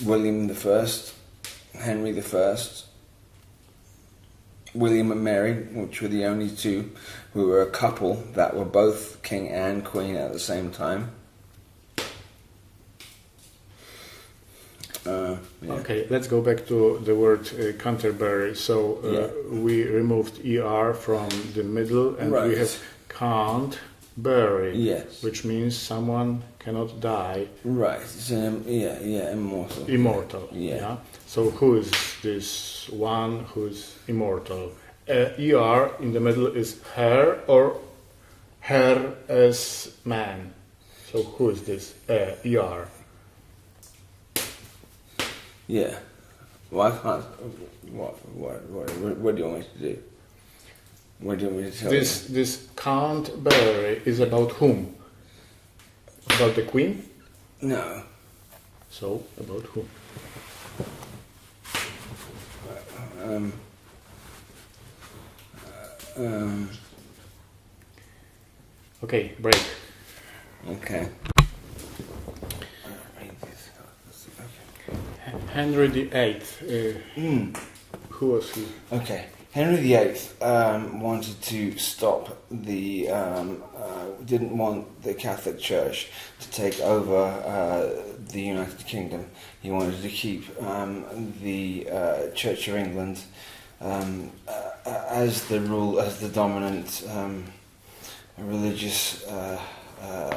William I, Henry I, William and Mary, which were the only two who were a couple that were both king and queen at the same time. Yeah. Okay, let's go back to the word Canterbury. So we removed ER from the middle, and we have Canterbury, Yes. which means someone cannot die. Right. So, immortal. Immortal. Yeah. So who is this one who is immortal? ER in the middle is her, or her as man. So who is this ER? Yeah. Why can't? What do you want me to do? What do you want me to tell you? This Canterbury is about whom? About the queen? No. So about whom? Okay, break. Okay. Henry VIII. Who was he? Okay. Henry VIII wanted to stop the, didn't want the Catholic Church to take over the United Kingdom. He wanted to keep the Church of England as the dominant religious.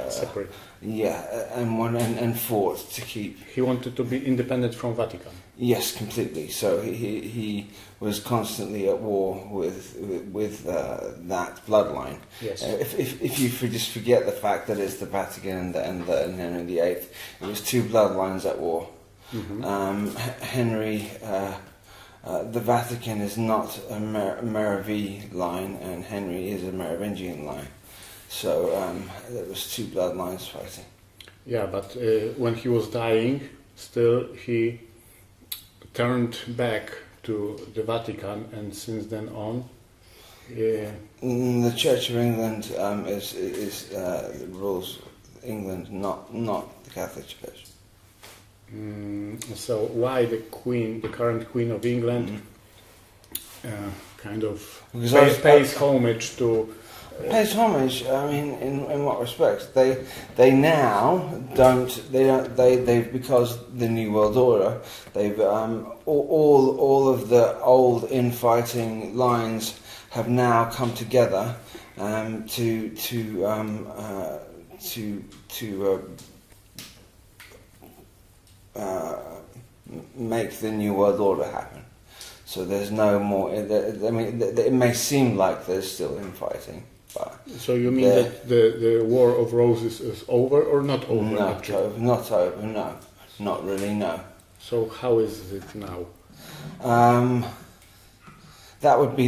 Separate. Yeah, and fought to keep. He wanted to be independent from Vatican. Yes, completely. So he was constantly at war with that bloodline. Yes. If you just forget the fact that it's the Vatican and Henry VIII, it was two bloodlines at war. Mm-hmm. Henry, the Vatican is not a Merovingian line, and Henry is a Merovingian line. So there was two bloodlines fighting. Yeah, but when he was dying, still he turned back to the Vatican, and since then on, the Church of England rules England, not the Catholic Church. So why the Queen, the current Queen of England, kind of pays homage to? Pays homage. I mean, in what respects? They now don't. They've because the New World Order. They've all of the old infighting lines have now come together to make the New World Order happen. So there's no more. I mean, it may seem like there's still infighting. But so you mean that the War of Roses is over or not over? Not over. No, not really. No. So how is it now? That would be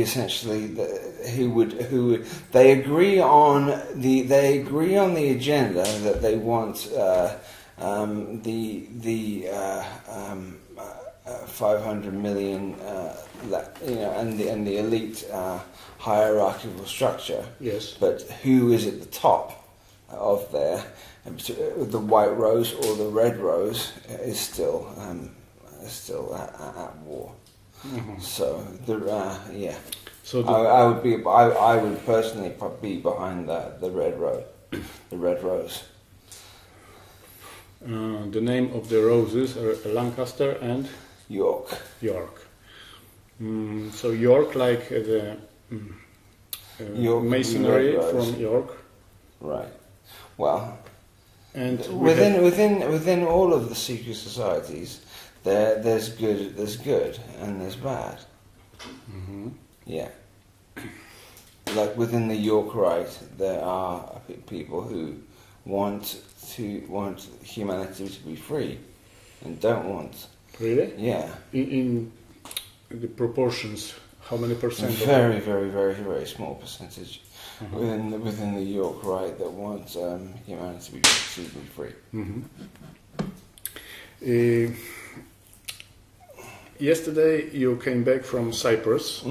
essentially who they agree on the agenda that they want the 500 million and the elite hierarchical structure. Yes. But who is at the top of there? The white rose or the red rose is still at war. Mm-hmm. So yeah. So I would personally be behind the red rose. The red rose. The name of the roses are Lancaster and York. So York, like the York masonry from York, right? Well, and within all of the secret societies, there's good and there's bad. Mm-hmm. Yeah. Like within the York Rite, there are people who want humanity to be free and don't want. Really? Yeah. In the proportions, how many percent? Very, very, very, very small percentage within the York Rite that want humanity to be free. Mm-hmm. Yesterday you came back from Cyprus.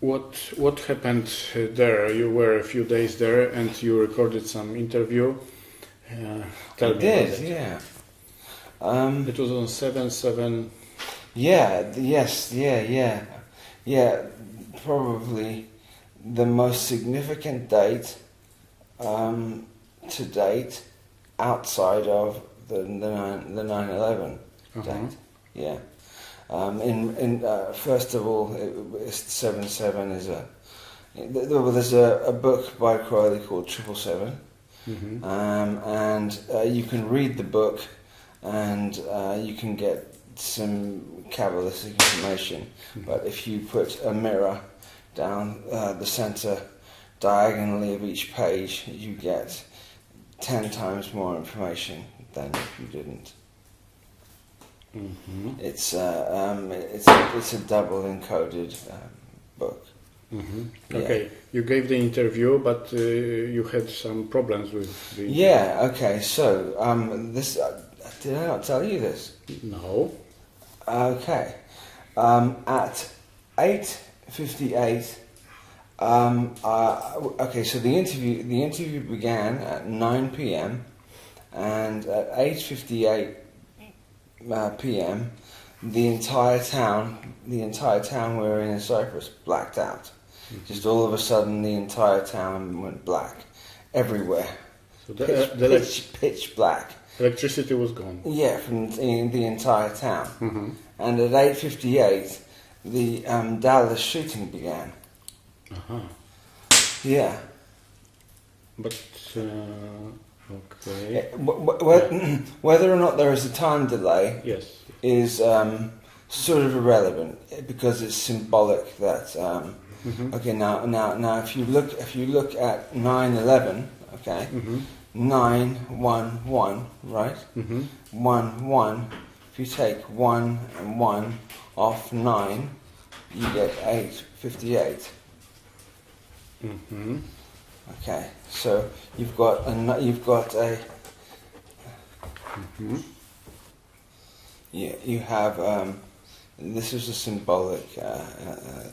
What happened there? You were a few days there and you recorded some interview. Tell me did, about it. yeah. It was on 7/7. Yeah. Probably the most significant date to date outside of the 9/11 date. Yeah. First of all, it's 7/7 is there's a book by Crowley called 777, and you can read the book, and you can get some Kabbalistic information. But if you put a mirror down the center diagonally of each page, you get 10 times more information than if you didn't. It's a double encoded book. Okay, you gave the interview, but you had some problems with the interview. Yeah. Okay. So this did I not tell you this? No. Okay. At 8:58. Okay. So the interview began at 9 p.m. and at 8:58 p.m. the entire town we were in Cyprus blacked out. Just all of a sudden, the entire town went black everywhere. So pitch black. Electricity was gone. Yeah, from the entire town. And at 8:58, the Dallas shooting began. Yeah. But okay. Whether or not there is a time delay, Yes. is sort of irrelevant because it's symbolic that. Okay, now if you look at 9/11, okay, 911, right? 1. If you take 1 and 1 off 9, you get 8:58. Okay, so you've got a. Yeah, you have. This is a symbolic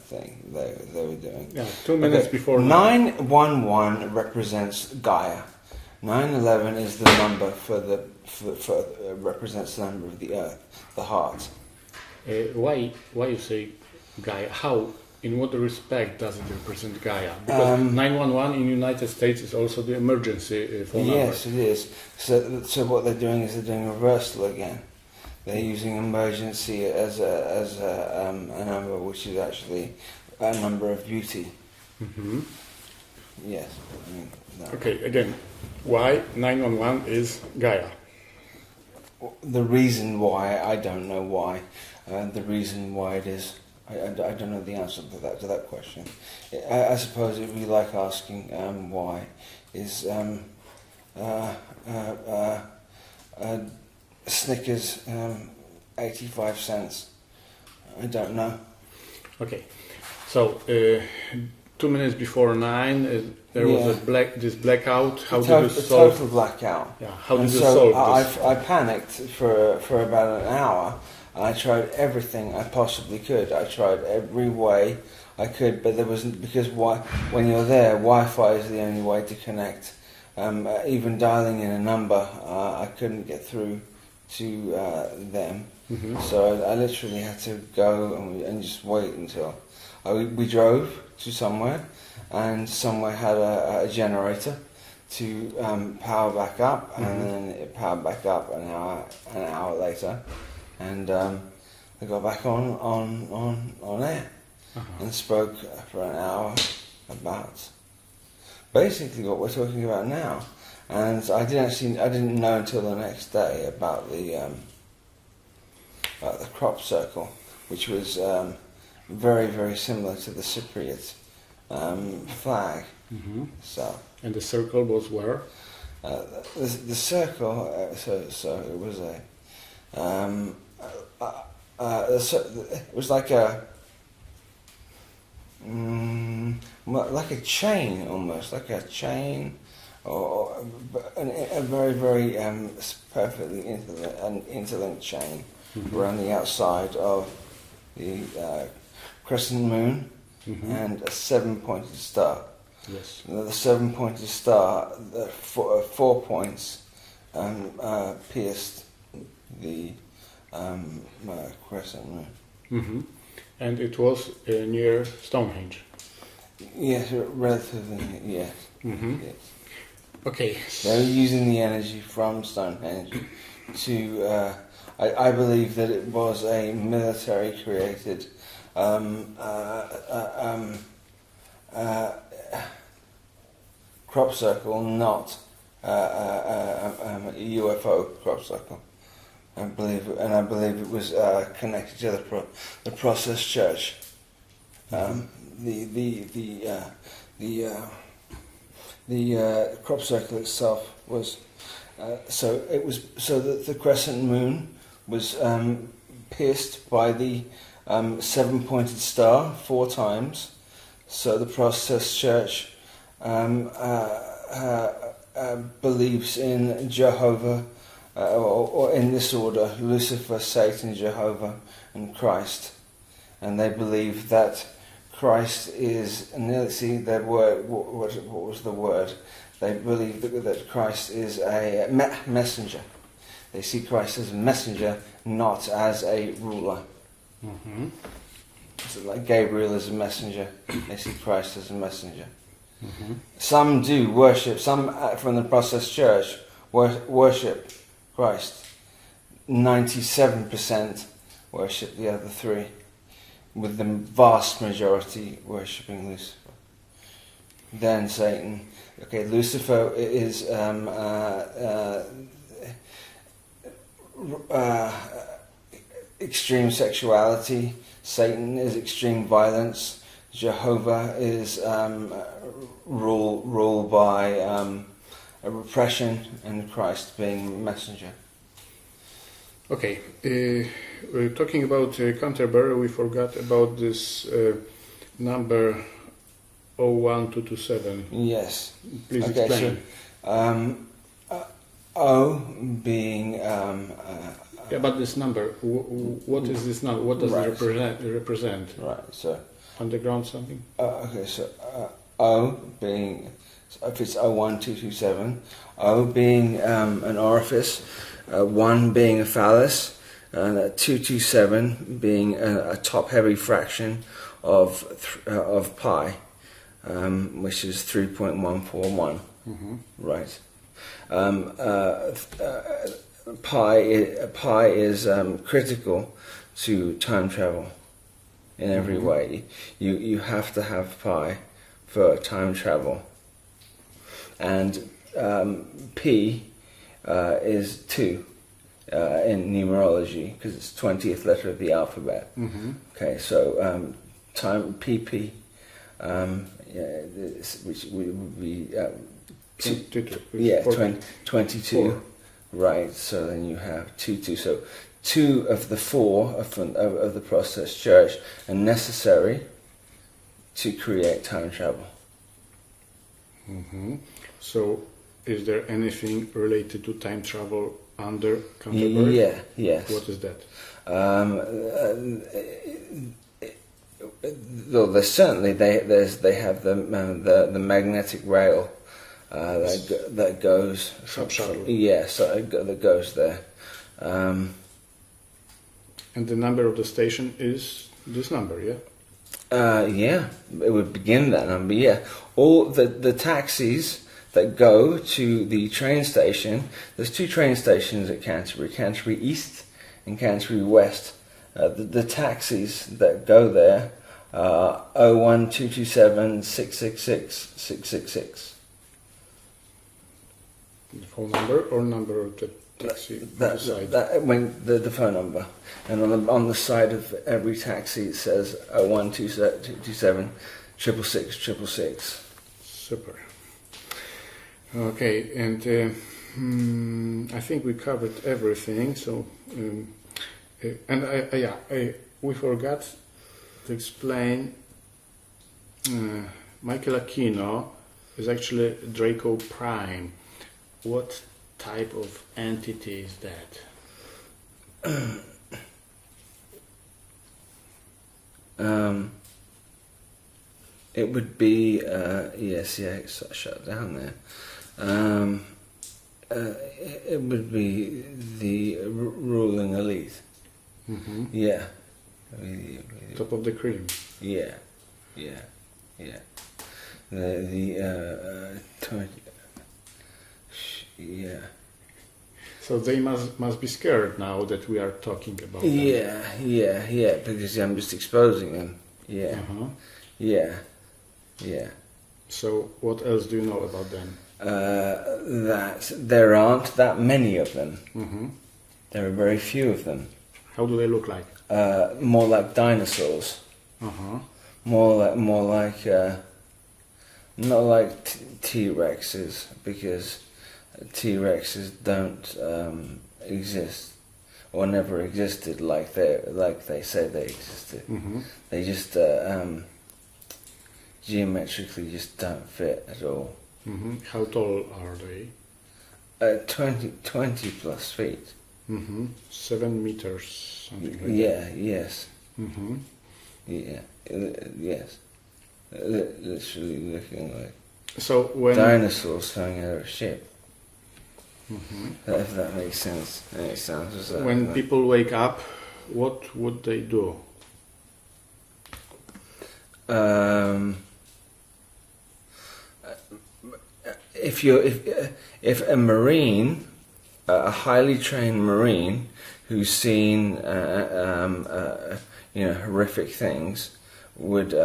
thing they were doing. Yeah, 2 minutes before 911 represents Gaia. 911 is the number represents the number of the earth, the heart. Why you say Gaia? How? In what respect does it represent Gaia? Because 911 in the United States is also the emergency phone number. Yes, it is. So what they're doing is they're doing reversal again. They're using emergency as a number which is actually a number of beauty. Yes. No. Okay, again, why 911 is Gaia? The reason why, I don't know why. The reason why it is, I don't know the answer to that question. I suppose it would be like asking why is Snickers 85 cents. I don't know. Okay, so 2 minutes before 9, there was this blackout. How did you solve? Total blackout. Yeah. How did you solve this? I panicked for about an hour. I tried everything I possibly could. I tried every way I could, but there wasn't, because when you're there, Wi-Fi is the only way to connect. Even dialing in a number, I couldn't get through to them. So I literally had to go and just wait until we drove to somewhere, and somewhere had a generator to power back up, and then it powered back up an hour later, and I got back on air and spoke for an hour about basically what we're talking about now. And I didn't know until the next day about the crop circle, which was very, very similar to the Cypriot flag. So. And the circle was where? The circle. So it was it was like a chain, almost like a chain. Or a very, very perfectly interlinked chain around the outside of the crescent moon and a 7-pointed star. Yes. The 7-pointed star, the 4 points pierced the crescent moon. Mm-hmm. And it was near Stonehenge. Yes, relatively, yes. Mm-hmm. Yes. Okay. They were using the energy from Stonehenge to, I believe that it was a military created crop circle, not a UFO crop circle. I believe it was connected to the Process Church. The crop circle itself was so that the crescent moon was pierced by the 7-pointed star 4 times. So the Process Church believes in Jehovah, or in this order: Lucifer, Satan, Jehovah, and Christ. And they believe that Christ is, see that word, what was the word? They believe that Christ is a messenger. They see Christ as a messenger, not as a ruler. Mm-hmm. So like Gabriel is a messenger, they see Christ as a messenger. Mm-hmm. Some do worship, some from the Process Church worship Christ. 97% worship the other 3, with the vast majority worshipping Lucifer. Then Satan. Okay, Lucifer is extreme sexuality. Satan is extreme violence. Jehovah is rule by a repression, and Christ being messenger. Okay, we're talking about Canterbury. We forgot about this number 01227. Yes. Please Okay, explain. so O being Yeah, but this number, what is this number? What does Right. it represent? right. So Underground something? okay, so O being, if it's 01227, O being an orifice, 1 being a phallus, and 227 being a top-heavy fraction of pi, which is 3.141. Mm-hmm. Right. Pi is critical to time travel in every way. You have to have pi for time travel, and P is 2 in numerology because it's 20th letter of the alphabet. Mm-hmm. Okay, so time PP, which would be 22. 4. Right, so then you have 2. So 2 of the 4 of the Process Church are necessary to create time travel. Mm-hmm. So, is there anything related to time travel under Canterbury? Yeah, yes. What is that? Well, there's certainly they have the magnetic rail that goes Shuttle. Yeah, so that goes there. And the number of the station is this number, yeah? Yeah, it would begin that number. Yeah, all the taxis that go to the train station. There's 2 train stations at Canterbury: Canterbury East and Canterbury West. The taxis that go there are 01227 666 666. The phone number or number of the taxi? The phone number, and on the side of every taxi it says 01227 666 666. Super. Okay, and I think we covered everything. So, we forgot to explain. Michael Aquino is actually Draco Prime. What type of entity is that? It would be it's shut down there. It would be the ruling elite. Mm-hmm. Yeah. Top of the cream. Yeah. Yeah. Yeah. The 20. Yeah. So they must be scared now that we are talking about them. Yeah, because I'm just exposing them. Yeah. Uh-huh. Yeah. Yeah. So what else do you know about them? That there aren't that many of them. Mm-hmm. There are very few of them. How do they look like? More like dinosaurs. Uh-huh. More like not like T-Rexes, because T-Rexes don't exist or never existed like they say they existed. Mm-hmm. They just geometrically just don't fit at all. Mm-hmm. How tall are they? 20 plus feet. Mm-hmm. 7 meters, something like that. Yeah, yes. Mm-hmm. Yeah, yes. Literally looking like So when dinosaurs coming out of a ship. Mhm. If that makes sense. It sounds like when people wake up, what would they do? If a marine, a highly trained marine who's seen horrific things, would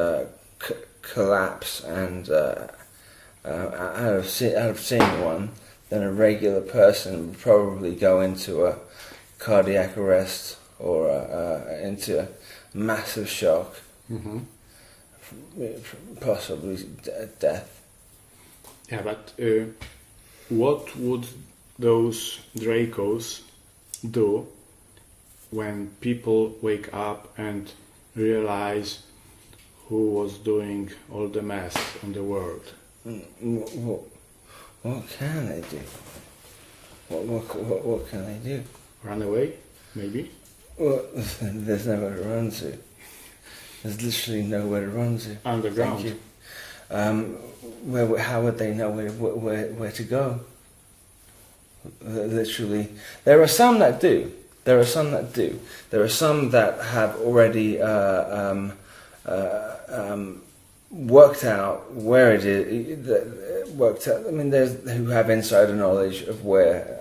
collapse and out of seeing one, then a regular person would probably go into a cardiac arrest or into massive shock, Mm-hmm. possibly death. Yeah, but what would those Dracos do when people wake up and realize who was doing all the mess on the world? What can they do? What can they do? Run away, maybe? Well, there's nowhere to run to. There's literally nowhere to run to. Underground. Thank you. How would they know where to go? Literally, there are some that do. There are some that have already worked out where it is. Worked out. I mean, there's who have insider knowledge of where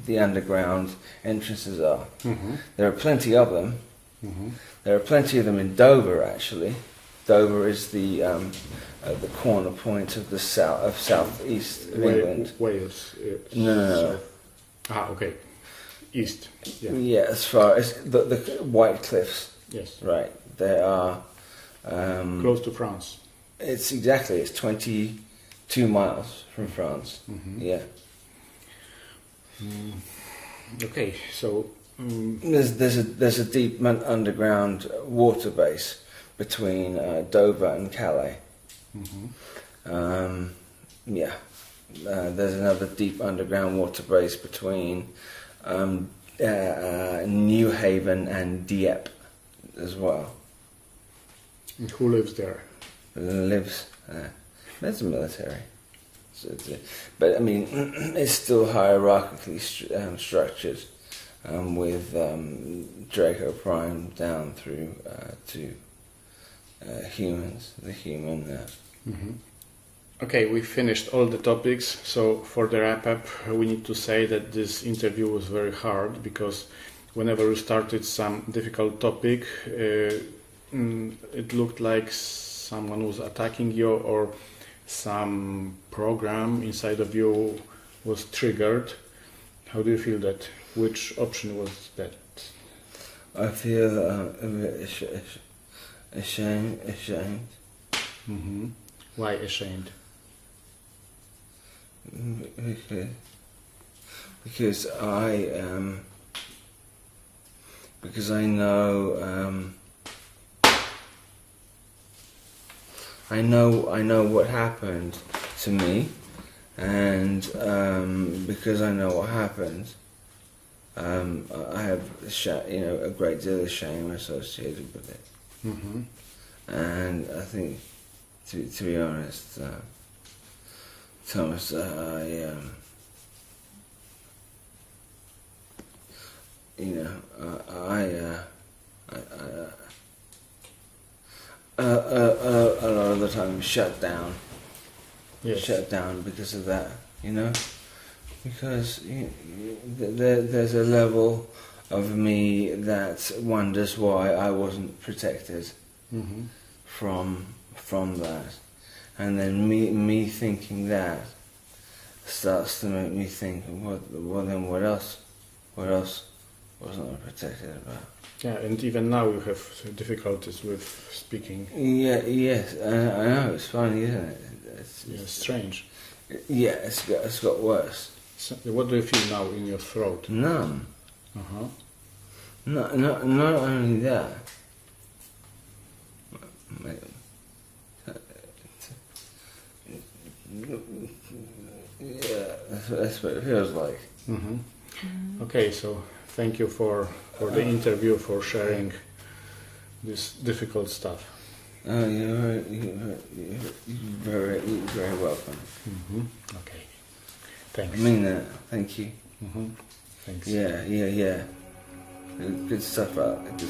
the underground entrances are. Mm-hmm. There are plenty of them. Mm-hmm. There are plenty of them in Dover, actually. Dover is the corner point of the southeast of England. Wales. No. Okay. East. Yeah. Yeah, as far as the White Cliffs. Yes. Right. They are Close to France. It's 22 miles from France. Mm-hmm. Yeah. Okay, so There's a deep underground water base between Dover and Calais. mhm. Yeah. There's another deep underground water base between New Haven and Dieppe as well. And who lives there? There's the military. But I mean, it's still hierarchically structured, with Draco Prime down through to humans, the human. Mm-hmm. Okay, we finished all the topics, so for the wrap-up we need to say that this interview was very hard, because whenever you started some difficult topic, it looked like someone was attacking you, or some program inside of you was triggered. How do you feel that? Which option was that? I feel a bit ashamed. Mm-hmm. Why ashamed? Because I know what happened to me, and because I know what happened, I have a great deal of shame associated with it. Mm-hmm. And I think, to be honest, Thomas, you know, a lot of the time shut down. Yes. Shut down because of that, you know, because there's a level of me that wonders why I wasn't protected from that, and then me thinking that starts to make me think, well then what else wasn't I protected about? Yeah, and even now you have difficulties with speaking. Yeah, yes, I know, it's funny, isn't it? It's strange. Yeah, it's got worse. So, what do you feel now in your throat? Numb. Uh-huh. Not only that. Yeah, that's what it feels like. Okay, so thank you for the interview, for sharing this difficult stuff. Oh, you're very welcome. Okay, thanks. I mean that. Thank you. Thanks. Yeah. Good stuff, Alex.